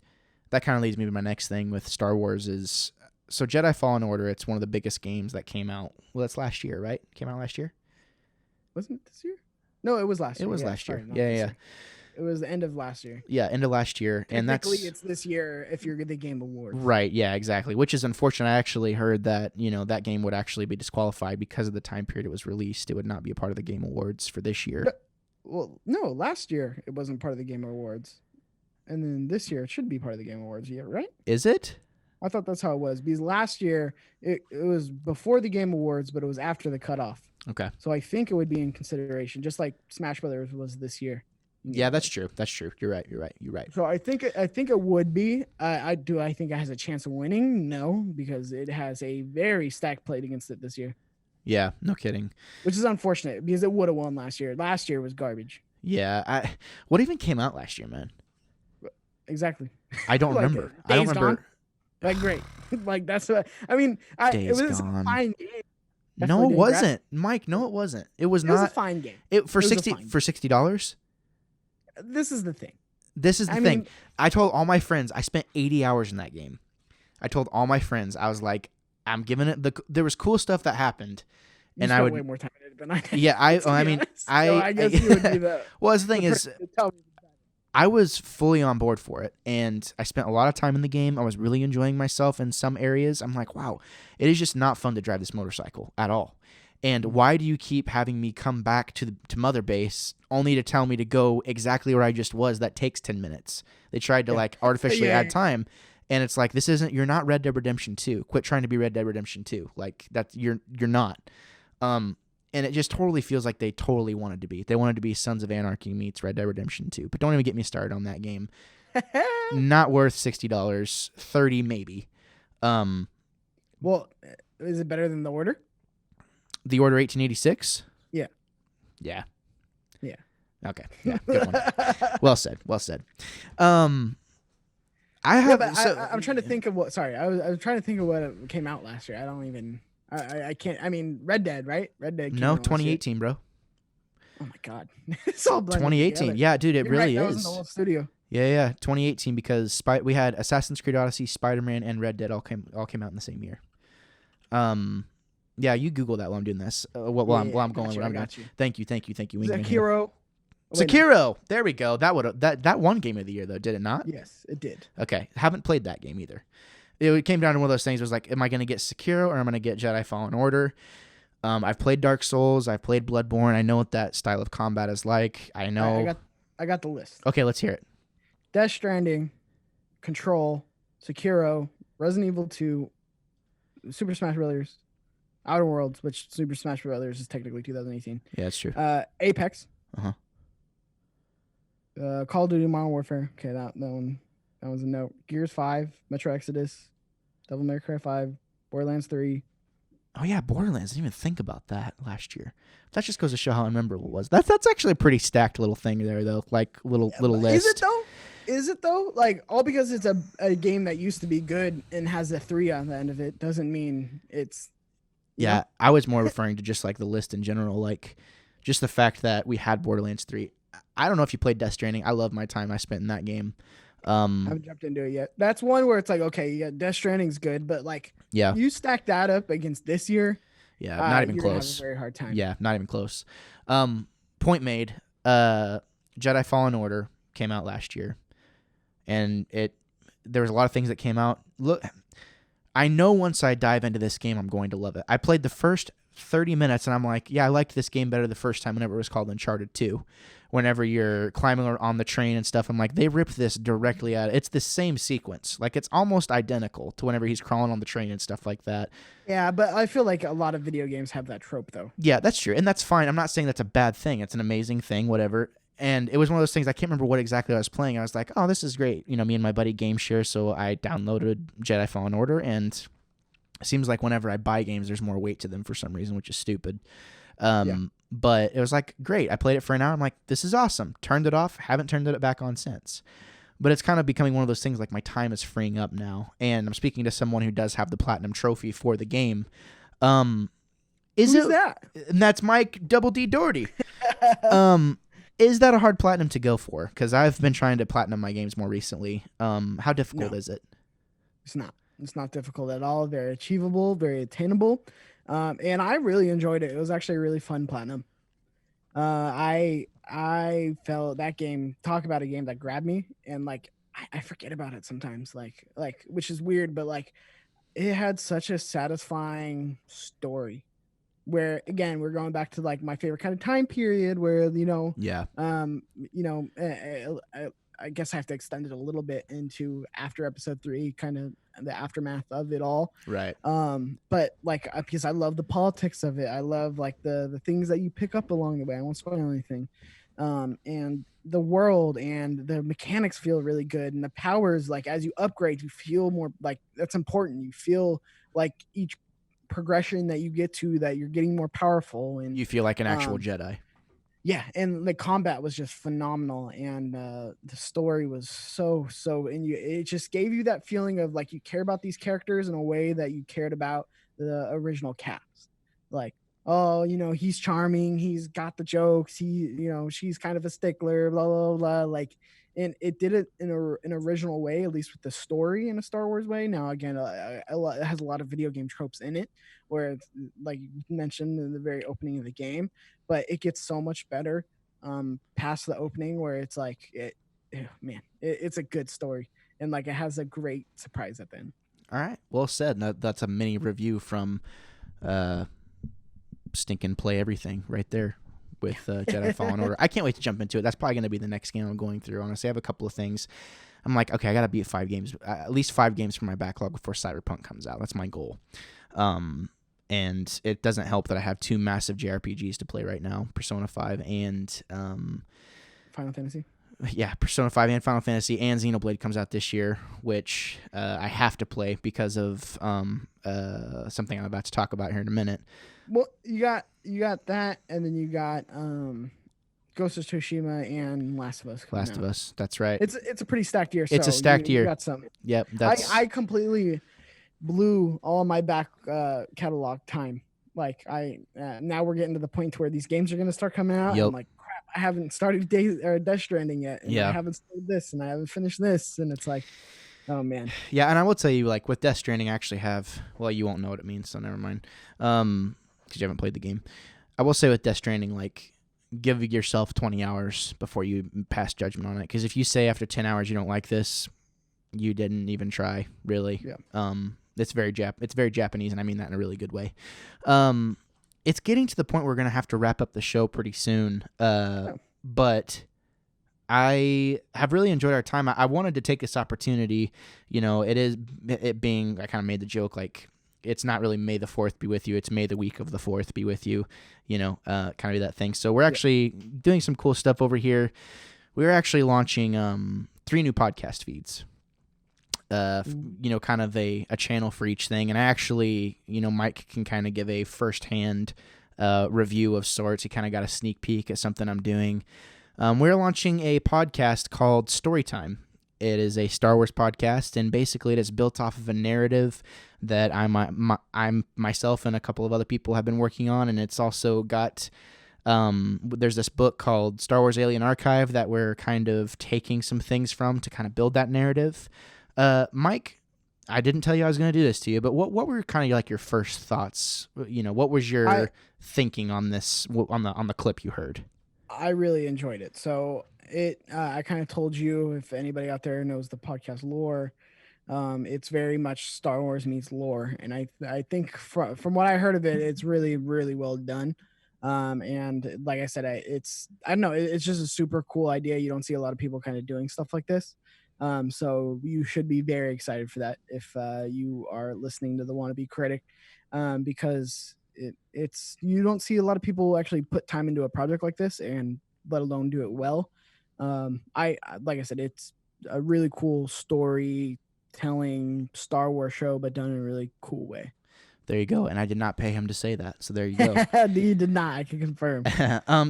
that kind of leads me to my next thing with Star Wars is so Jedi Fallen Order, it's one of the biggest games that came out. Well, that's last year, right? Came out last year? Wasn't it this year? No, it was last It year. was Yeah, last sorry, year. not Yeah, this yeah. year. It was the end of last year. Yeah, end of last year. And Technically, that's it's this year if you're the Game Awards. right, yeah, exactly. Which is unfortunate. I actually heard that, that game would actually be disqualified because of the time period it was released. It would not be a part of the Game Awards for this year. No, well, no, last year it wasn't part of the Game Awards, and then this year it should be part of the Game Awards. Yeah, right? Is it? I thought that's how it was because last year it was before the Game Awards, but it was after the cutoff. Okay. So I think it would be in consideration, just like Smash Brothers was this year. Yeah, that's true. That's true. You're right. You're right. So I think it would be. I think it has a chance of winning. No, because it has a very stacked plate against it this year, Yeah, no kidding. which is unfortunate because it would have won last year. Last year was garbage. Yeah, what even came out last year, man? Exactly. I don't Like, remember. I don't Days remember. Gone. Like great. Like that's what I mean. It Days was Gone. a fine game. No, Definitely it didn't wasn't, Mike. No, it wasn't. It was It was a not. fine game. It for it was a 60 fine for $60. This is the thing. This is the I thing. mean, I told all my friends. I spent 80 hours in that game. I told all my friends. I was like, I'm giving it there was cool stuff that happened, you and spent I would. way more time in it than I did. Yeah, I. to I be mean, honest. So I guess you would be the. well, the thing the is, person to tell me. I was fully on board for it, and I spent a lot of time in the game. I was really enjoying myself in some areas. I'm like, wow, it is just not fun to drive this motorcycle at all. And why do you keep having me come back to Mother Base only to tell me to go exactly where I just was? That takes 10 minutes. They tried to like artificially add time, and it's like you're not Red Dead Redemption 2. Quit trying to be Red Dead Redemption 2. Like you're not. And it just totally feels like they totally wanted to be. They wanted to be Sons of Anarchy meets Red Dead Redemption 2. But don't even get me started on that game. Not worth $60, $30 maybe. Well, is it better than the Order? The Order 1886? Yeah. Yeah. Yeah. Okay. Yeah. Good one. Well said. Well said. I have. Yeah, but I'm trying to think of what. Sorry, I was trying to think of what came out last year. I don't even. I can't. I mean, Red Dead, right? Red Dead. No, 2018, bro. Oh my god, it's all blended 2018. together. Yeah, dude, it You're really right, that is. was in the whole studio. Yeah. 2018 because we had Assassin's Creed Odyssey, Spider-Man, and Red Dead all came out in the same year. Yeah, you Google that while I'm doing this. While I'm going. What I'm doing. Thank you. Sekiro. Sekiro. There we go. That won Game of the Year though, did it not? Yes, it did. Okay, haven't played that game either. It came down to one of those things. It was like, am I going to get Sekiro or am I going to get Jedi Fallen Order? I've played Dark Souls. I've played Bloodborne. I know what that style of combat is like. I know. I got the list. Okay, let's hear it. Death Stranding, Control, Sekiro, Resident Evil 2, Super Smash Brothers, Outer Worlds, which Super Smash Brothers is technically 2018. Yeah, that's true. Apex. Uh-huh. Call of Duty Modern Warfare. Okay, that one's a note. Gears 5, Metro Exodus, Devil May Cry 5, Borderlands 3. Oh yeah, Borderlands. I didn't even think about that last year. That just goes to show how unmemorable it was. That's actually a pretty stacked little thing there, though. Like little list. Is it though? Like all because it's a game that used to be good and has a 3 on the end of it doesn't mean it's. Yeah, I was more referring to just like the list in general, like just the fact that we had Borderlands 3. I don't know if you played Death Stranding. I love my time I spent in that game. I haven't jumped into it yet. That's one where it's like, okay, yeah, Death Stranding's good, but like, yeah, you stack that up against this year. Yeah, not even you're close. Gonna have a very hard time. Yeah, not even close. Point made. Jedi Fallen Order came out last year, and there was a lot of things that came out. Look, I know once I dive into this game, I'm going to love it. I played the first 30 minutes, and I'm like, yeah, I liked this game better the first time whenever it was called Uncharted 2. Whenever you're climbing on the train and stuff, I'm like, they ripped this directly out. It's the same sequence. Like, it's almost identical to whenever he's crawling on the train and stuff like that. Yeah, but I feel like a lot of video games have that trope, though. Yeah, that's true, and that's fine. I'm not saying that's a bad thing. It's an amazing thing, whatever. And it was one of those things, I can't remember what exactly I was playing. I was like, oh, this is great. Me and my buddy game share, so I downloaded Jedi Fallen Order, and it seems like whenever I buy games, there's more weight to them for some reason, which is stupid. But it was like, great. I played it for an hour. I'm like, this is awesome. Turned it off. Haven't turned it back on since. But it's kind of becoming one of those things, like my time is freeing up now. And I'm speaking to someone who does have the platinum trophy for the game. Who's that? And that's Mike Double D Doherty. Is that a hard platinum to go for? Because I've been trying to platinum my games more recently. How difficult is it? It's not. It's not difficult at all. Very achievable, very attainable. And I really enjoyed it. It was actually a really fun platinum. I felt that game, talk about a game that grabbed me, and like I forget about it sometimes, like which is weird, but like it had such a satisfying story where, again, we're going back to like my favorite kind of time period where, I guess I have to extend it a little bit into after episode 3, kind of the aftermath of it all. Right. But like, because I love the politics of it. I love like the things that you pick up along the way. I won't spoil anything. And the world and the mechanics feel really good. And the powers, like as you upgrade, you feel more like that's important. You feel like each progression that you get to, that you're getting more powerful, and you feel like an actual Jedi. Yeah, and the combat was just phenomenal, and the story was so, and it just gave you that feeling of like you care about these characters in a way that you cared about the original cast. Like, oh, he's charming, he's got the jokes, she's kind of a stickler, blah blah blah. Like, and it did it in an original way, at least with the story in a Star Wars way. Now, again, it has a lot of video game tropes in it, where it's like you mentioned in the very opening of the game, but it gets so much better past the opening, where it's like it's a good story, and like it has a great surprise at the end. All right, well said. That's a mini review from Stinkin' Play Everything right there with Jedi Fallen Order. I can't wait to jump into it. That's probably going to be the next game I'm going through. Honestly, I have a couple of things. I'm like, okay, I got to beat 5 games, at least 5 games from my backlog before Cyberpunk comes out. That's my goal. And it doesn't help that I have 2 massive JRPGs to play right now, Persona 5 and Final Fantasy. Yeah, Persona 5 and Final Fantasy, and Xenoblade comes out this year, which I have to play because of something I'm about to talk about here in a minute. Well, you got that, and then you got Ghost of Tsushima and Last of Us. Last of Us, that's right. It's a pretty stacked year. It's a stacked year. You got some. Yep. I completely blew all my back catalog time. Like now we're getting to the point where these games are going to start coming out. Yep. I'm like, crap, I haven't started Death Stranding yet, and I haven't started this, and I haven't finished this, and it's like, oh man. Yeah, and I will tell you, like with Death Stranding, I actually have. Well, you won't know what it means, so never mind. Because you haven't played the game. I will say with Death Stranding, like, give yourself 20 hours before you pass judgment on it. Because if you say after 10 hours you don't like this, you didn't even try, really. Yeah. It's very Japanese, and I mean that in a really good way. It's getting to the point where we're going to have to wrap up the show pretty soon. But I have really enjoyed our time. I wanted to take this opportunity. It being, I kind of made the joke, like, it's not really May the 4th be with you. It's May the week of the 4th be with you, kind of be that thing. So we're actually doing some cool stuff over here. We're actually launching 3 new podcast feeds, kind of a channel for each thing. And I actually, Mike can kind of give a firsthand review of sorts. He kind of got a sneak peek at something I'm doing. We're launching a podcast called Storytime. It is a Star Wars podcast, and basically it is built off of a narrative that I'm myself and a couple of other people have been working on, and it's also got there's this book called Star Wars Alien Archive that we're kind of taking some things from to kind of build that narrative. Mike, I didn't tell you I was going to do this to you, but what were kind of like your first thoughts? What was your thinking on this on the clip you heard? I really enjoyed it. So I kind of told you, if anybody out there knows the podcast lore, it's very much Star Wars meets lore, and I think from what I heard of it, it's really, really well done. And like I said, I don't know, it's just a super cool idea. You don't see a lot of people kind of doing stuff like this. So you should be very excited for that if you are listening to the Wannabe Critic, because it's you don't see a lot of people actually put time into a project like this, and let alone do it well. Like I said, it's a really cool storytelling Star Wars show, but done in a really cool way. There you go. And I did not pay him to say that. So there you go. You did not. I can confirm.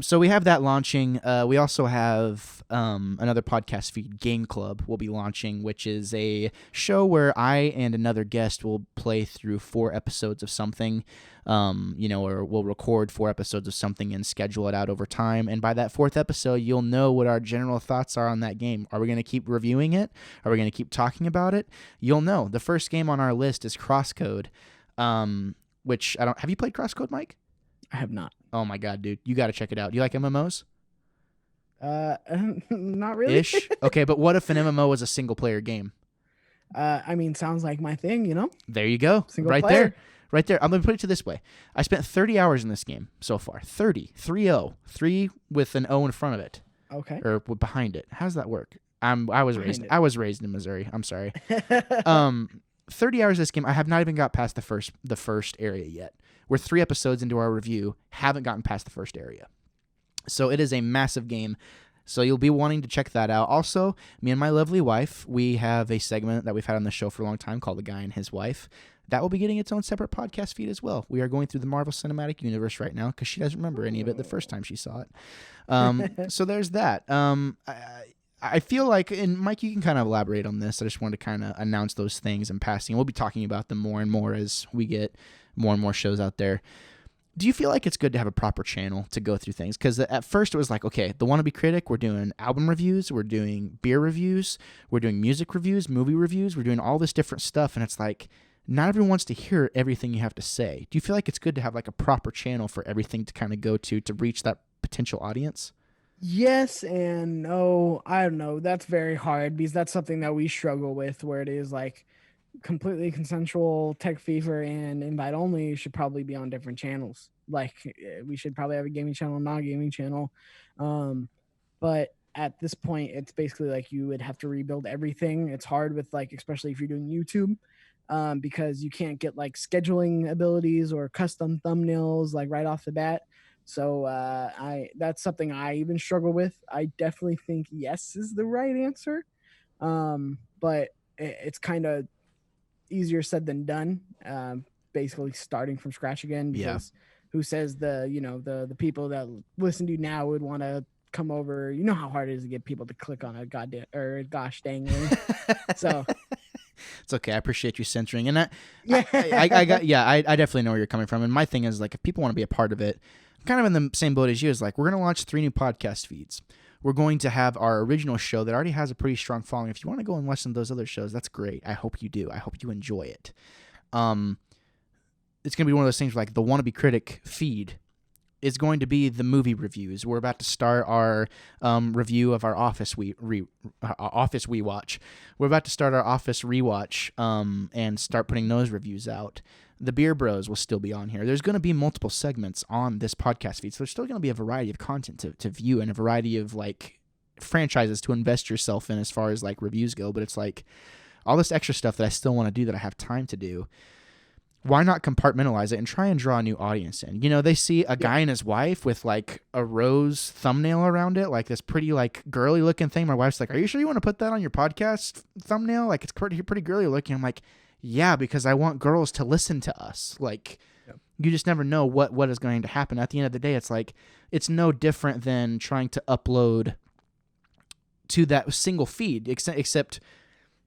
So we have that launching. We also have another podcast feed, Game Club, will be launching, which is a show where I and another guest will play through 4 episodes of something, or we'll record 4 episodes of something and schedule it out over time. And by that 4th episode, you'll know what our general thoughts are on that game. Are we going to keep reviewing it? Are we going to keep talking about it? You'll know. The first game on our list is Crosscode. Which have you played Crosscode, Mike? I have not. Oh my God, dude. You got to check it out. Do you like MMOs? Not really. Ish. Okay, but what if an MMO was a single player game? I mean, sounds like my thing, you know? There you go. Single right player. there. Right there. I'm going to put it to this way. I spent 30 hours in this game so far. 30. 3-0. 3 with an O in front of it. Okay. Or behind it. How does that work? I was raised in Missouri. I'm sorry. 30 hours of this game, I have not even got past the first area yet. We're 3 episodes into our review, haven't gotten past the first area. So it is a massive game. So you'll be wanting to check that out. Also, me and my lovely wife, we have a segment that we've had on the show for a long time called The Guy and His Wife. That will be getting its own separate podcast feed as well. We are going through the Marvel Cinematic Universe right now because she doesn't remember any of it the first time she saw it. So there's that. I feel like, and Mike, you can kind of elaborate on this. I just wanted to kind of announce those things in passing. We'll be talking about them more and more as we get more and more shows out there. Do you feel like it's good to have a proper channel to go through things? Because at first it was like, okay, the Wannabe Critic, we're doing album reviews, we're doing beer reviews, we're doing music reviews, movie reviews, we're doing all this different stuff. And it's like, not everyone wants to hear everything you have to say. Do you feel like it's good to have like a proper channel for everything to kind of go to reach that potential audience? Yes and no. I don't know. That's very hard because that's something that we struggle with, where it is like completely consensual tech fever and invite only should probably be on different channels. Like we should probably have a gaming channel, not a gaming channel. But at this point, it's basically like you would have to rebuild everything. It's hard with like, especially if you're doing YouTube, because you can't get like scheduling abilities or custom thumbnails like right off the bat. So that's something I even struggle with. I definitely think yes is the right answer, but it's kind of easier said than done. Basically starting from scratch again, because who says the people that listen to you now would want to come over? You know how hard it is to get people to click on a goddamn or gosh dang link. So it's okay. I appreciate you censoring, and I definitely know where you're coming from. And my thing is like, if people want to be a part of it, kind of in the same boat as you, is like, we're going to launch 3 new podcast feeds. We're going to have our original show that already has a pretty strong following. If you want to go and listen to those other shows, that's great. I hope you do. I hope you enjoy it. It's going to be one of those things like the Wannabe Critic feed is going to be the movie reviews. We're about to start our review of our Office Office Rewatch. We're about to start our Office Rewatch and start putting those reviews out. The Beer Bros will still be on here. There's going to be multiple segments on this podcast feed, so there's still going to be a variety of content to view and a variety of like franchises to invest yourself in as far as like reviews go. But it's like all this extra stuff that I still want to do that I have time to do. Why not compartmentalize it and try and draw a new audience in? You know, they see a guy and his wife with like a rose thumbnail around it, like this pretty like girly looking thing. My wife's like, "Are you sure you want to put that on your podcast thumbnail? Like it's pretty girly looking." I'm like, yeah, because I want girls to listen to us. Like, you just never know what is going to happen. At the end of the day, it's like, it's no different than trying to upload to that single feed, except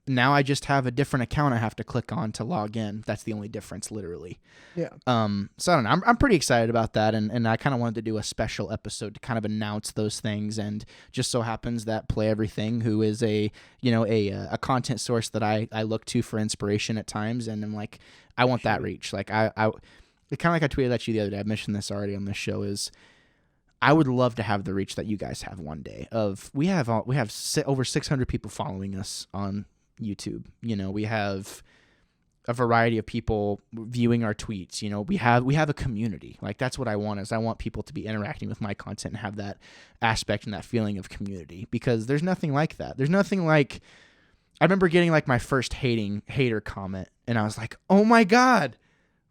now I just have a different account I have to click on to log in. That's the only difference, literally. Yeah. So I don't know. I'm pretty excited about that, and I kind of wanted to do a special episode to kind of announce those things. And just so happens that Play Everything, who is a content source that I look to for inspiration at times, and I'm like, I want that reach. Like I kind of like I tweeted at you the other day. I mentioned this already on this show. Is I would love to have the reach that you guys have one day. We have over 600 people following us on YouTube. You know, we have a variety of people viewing our tweets. You know, we have a community. Like that's what I want, is I want people to be interacting with my content and have that aspect and that feeling of community, because there's nothing like that. There's nothing like, I remember getting like my first hater comment and I was like, oh my God,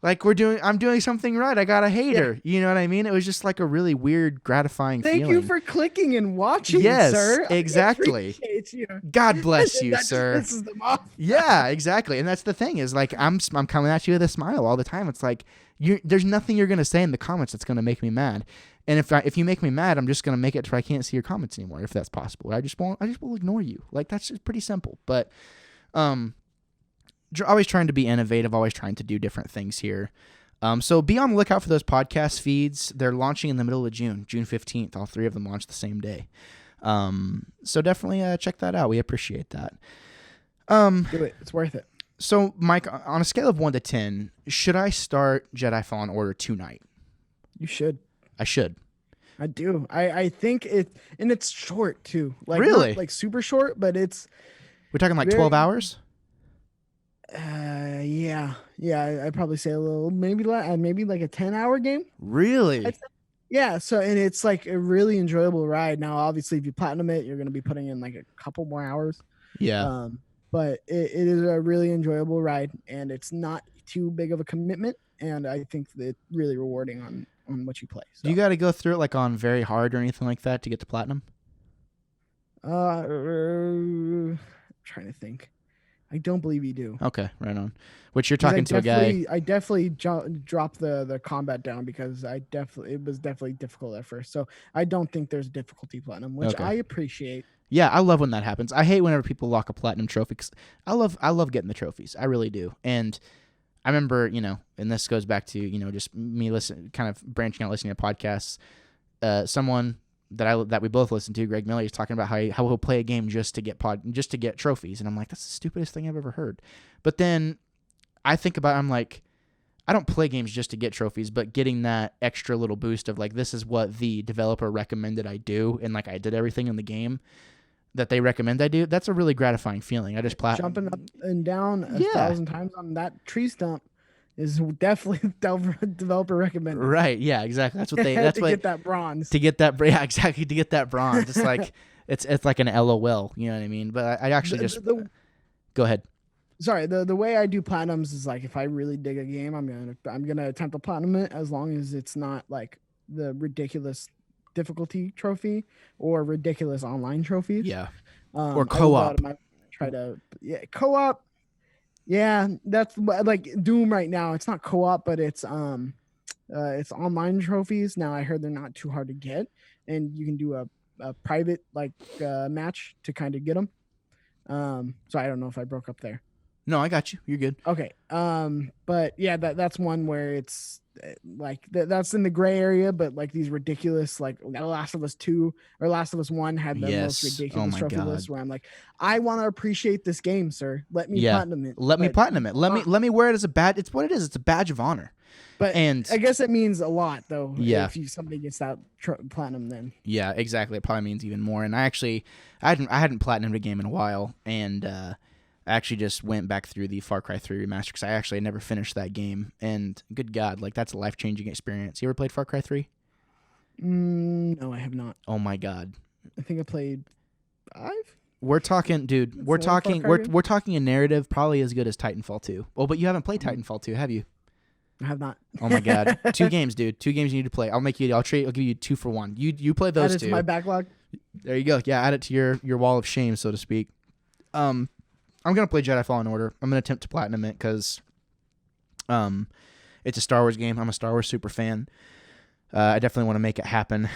Like I'm doing something right. I got a hater. You know what I mean? It was just like a really weird, gratifying Thank feeling. you for clicking and watching, Yes, sir. exactly. I appreciate you. God bless And you, that sir. just pisses them off. Yeah, exactly. And that's the thing is like I'm coming at you with a smile all the time. It's like there's nothing you're gonna say in the comments that's gonna make me mad. And if you make me mad, I'm just gonna make it to where I can't see your comments anymore if that's possible. I just will ignore you. Like that's just pretty simple. But always trying to be innovative, always trying to do different things here. So be on the lookout for those podcast feeds. They're launching in the middle of June 15th. All 3 of them launch the same day. So definitely check that out. We appreciate that. Do it. It's worth it. So, Mike, on a scale of 1 to 10, should I start Jedi Fallen Order tonight? You should. I should. I do. I think and it's short too. Like really? Not like super short, but it's. We're talking like 12 hours? Yeah. I'd probably say a little, maybe like a 10-hour game. Really? Yeah. So, and it's like a really enjoyable ride. Now, obviously, if you platinum it, you're going to be putting in like a couple more hours. Yeah. But it is a really enjoyable ride, and it's not too big of a commitment. And I think that it's really rewarding on what you play. So. Do you got to go through it like on very hard or anything like that to get to platinum? I'm trying to think. I don't believe you do. Okay, right on. Which you're talking to a guy. I definitely dropped the combat down because it was definitely difficult at first. So I don't think there's difficulty platinum, which I appreciate. Yeah, I love when that happens. I hate whenever people lock a platinum trophy because I love getting the trophies. I really do. And I remember, and this goes back to, just me kind of branching out, listening to podcasts. Someone that we both listen to, Greg Miller, is talking about how he'll play a game just to get trophies. And I'm like, that's the stupidest thing I've ever heard. But then I think about it, I'm like, I don't play games just to get trophies, but getting that extra little boost of like, this is what the developer recommended I do. And like, I did everything in the game that they recommend I do. That's a really gratifying feeling. I just jumping up and down 1,000 times on that tree stump is definitely developer recommended. Right. Yeah, exactly. That's what they, that's get that bronze. To get that, yeah, exactly. To get that bronze. It's like, it's like an LOL, you know what I mean? But I actually go ahead. Sorry. The way I do platinums is like, if I really dig a game, I'm going to attempt to platinum it as long as it's not like the ridiculous difficulty trophy or ridiculous online trophies. Yeah. Or co-op. Co-op. Yeah, that's like Doom right now. It's not co-op, but it's online trophies. Now I heard they're not too hard to get, and you can do a private match to kind of get them. So I don't know if I broke up there. No, I got you. You're good. Okay. But yeah, that's one where it's like that's in the gray area, but like these ridiculous, like Last of Us 2 or Last of Us 1 had the most ridiculous trophy list where I'm like, I want to appreciate this game, sir. Let me platinum it. Let me platinum it. Let me wear it as a badge. It's what it is. It's a badge of honor. But I guess it means a lot though. Yeah. If somebody gets that platinum, then yeah, exactly. It probably means even more. And I hadn't platinumed a game in a while, and I actually just went back through the Far Cry 3 remaster because I actually never finished that game. And good God, like that's a life-changing experience. You ever played Far Cry 3? No, I have not. Oh my God. I think I played 5. We're talking, dude. We're talking a narrative probably as good as Titanfall 2. Well, but you haven't played Titanfall 2, have you? I have not. Oh my God. 2 games, dude. 2 games you need to play. I'll give you 2 for 1. You play those 2. Add it to my backlog. There you go. Yeah, add it to your wall of shame, so to speak. I'm going to play Jedi Fallen Order. I'm going to attempt to platinum it because it's a Star Wars game. I'm a Star Wars super fan. I definitely want to make it happen.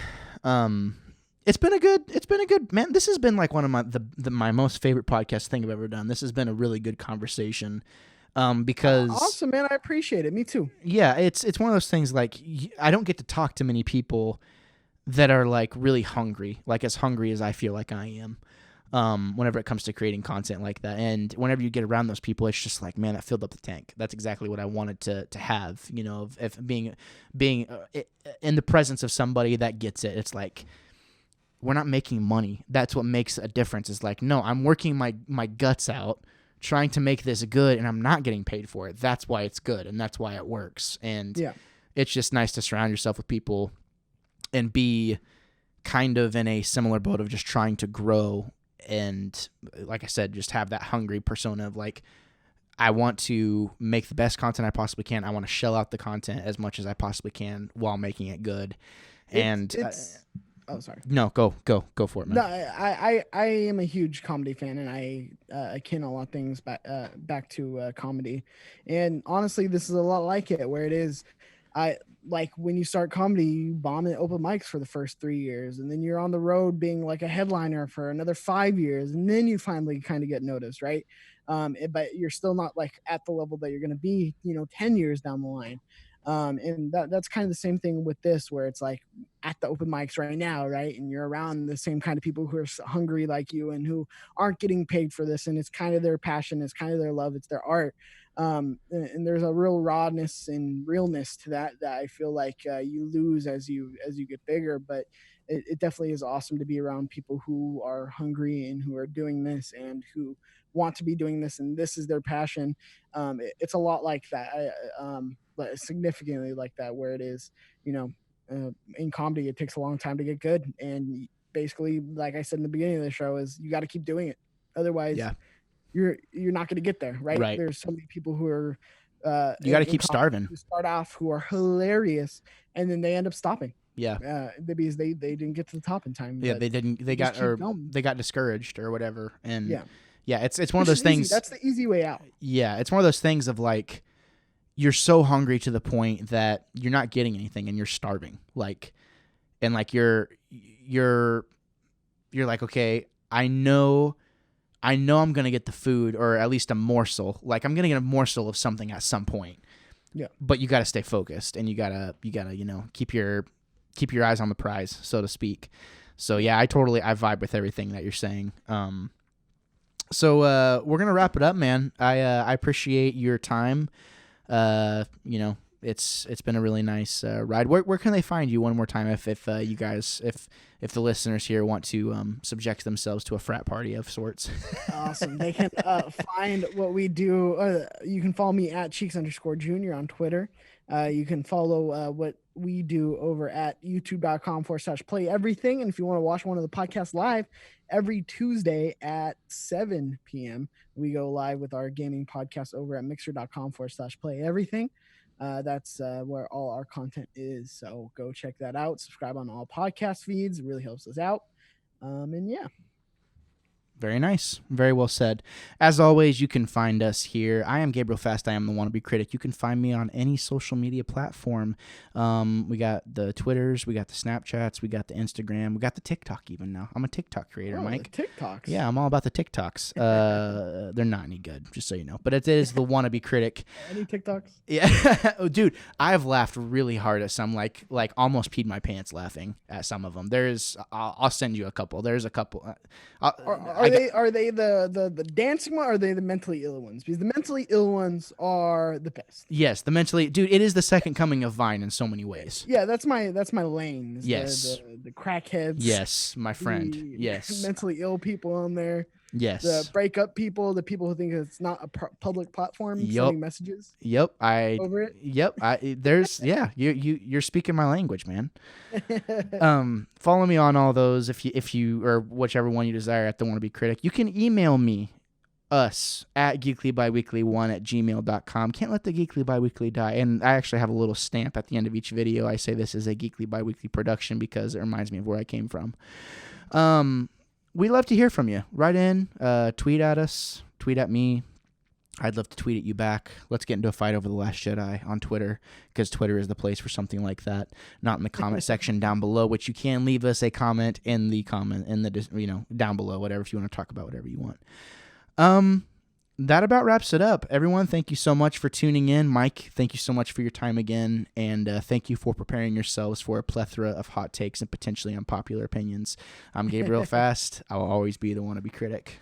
It's been a good, man. This has been like one of my most favorite podcast thing I've ever done. This has been a really good conversation. Because awesome, man. I appreciate it. Me too. Yeah. It's one of those things like I don't get to talk to many people that are like really hungry, like as hungry as I feel like I am. Whenever it comes to creating content like that. And whenever you get around those people, it's just like, man, that filled up the tank. That's exactly what I wanted to have, if being in the presence of somebody that gets it. It's like, we're not making money. That's what makes a difference. It's like, no, I'm working my guts out trying to make this good and I'm not getting paid for it. That's why it's good. And that's why it works. And it's just nice to surround yourself with people and be kind of in a similar boat of just trying to grow. And like I said, just have that hungry persona of like, I want to make the best content I possibly can. I want to shell out the content as much as I possibly can while making it good. And oh, sorry. No, go for it, man. No, I am a huge comedy fan, and I akin a lot of things back to comedy. And honestly, this is a lot like it, where it is, I like when you start comedy, you bomb at open mics for the first 3 years, and then you're on the road being like a headliner for another 5 years, and then you finally kind of get noticed, right? But you're still not like at the level that you're going to be, 10 years down the line. And that's kind of the same thing with this, where it's like at the open mics right now, right? And you're around the same kind of people who are hungry like you and who aren't getting paid for this. And it's kind of their passion. It's kind of their love. It's their art. And there's a real rawness and realness to that I feel like you lose as you get bigger. But it definitely is awesome to be around people who are hungry and who are doing this and who want to be doing this, and this is their passion. It's a lot like that. Significantly like that, where it is, in comedy, it takes a long time to get good. And basically, like I said in the beginning of the show, is you got to keep doing it. Otherwise, you're not going to get there, right? There's so many people who are you got to keep starving. Who start off who are hilarious, and then they end up stopping. Yeah. Because they didn't get to the top in time. Yeah, they didn't. They got discouraged or whatever. And yeah, it's one of those things. That's the easy way out. Yeah, it's one of those things of like, you're so hungry to the point that you're not getting anything and you're starving. And you're like, okay, I know I'm going to get the food, or at least a morsel. Like, I'm going to get a morsel of something at some point. Yeah. But you got to stay focused, and you got to, keep your eyes on the prize, so to speak. So yeah, I vibe with everything that you're saying. So we're going to wrap it up, man. I appreciate your time. It's been a really nice ride. Where can they find you one more time if you guys, if the listeners here want to subject themselves to a frat party of sorts? Awesome. They can find what we do. You can follow me at Cheeks_Junior on Twitter. You can follow what we do over at youtube.com/play everything. And if you want to watch one of the podcasts live, every Tuesday at 7 p.m. we go live with our gaming podcast over at mixer.com/play everything. That's where all our content is. So go check that out. Subscribe on all podcast feeds. It really helps us out. And yeah. Very nice. Very well said. As always, you can find us here. I am Gabriel Fast. I am the Wannabe Critic. You can find me on any social media platform. We got the Twitters, we got the Snapchats, we got the Instagram, we got the TikTok even now. I'm a TikTok creator, Mike. TikToks. Yeah, I'm all about the TikToks. They're not any good, just so you know. But it is the Wannabe Critic. Any TikToks? Yeah. Oh, dude, I've laughed really hard at some, like almost peed my pants laughing at some of them. I'll send you a couple. There's a couple. Are they the dancing one, or are they the mentally ill ones? Because the mentally ill ones are the best. Yes, dude, it is the second coming of Vine in so many ways. Yeah, that's my lane. Yes. The crackheads. Yes, my friend. Yes. Mentally ill people on there. Yes. The breakup people, the people who think it's not a public platform sending messages. Yep. Over it. Yep. You're speaking my language, man. Follow me on all those if you or whichever one you desire at the Wannabe Critic. You can email us at geeklybiweekly1@gmail.com. Can't let the Geekly Biweekly die. And I actually have a little stamp at the end of each video. I say this is a Geekly Biweekly production because it reminds me of where I came from. We'd love to hear from you. Write in, tweet at us, tweet at me. I'd love to tweet at you back. Let's get into a fight over The Last Jedi on Twitter, because Twitter is the place for something like that. Not in the comment section down below, which you can leave us a comment in the down below, whatever, if you want to talk about whatever you want. That about wraps it up. Everyone, thank you so much for tuning in. Mike, thank you so much for your time again, and thank you for preparing yourselves for a plethora of hot takes and potentially unpopular opinions. I'm Gabriel Fast. I will always be the Wannabe Critic.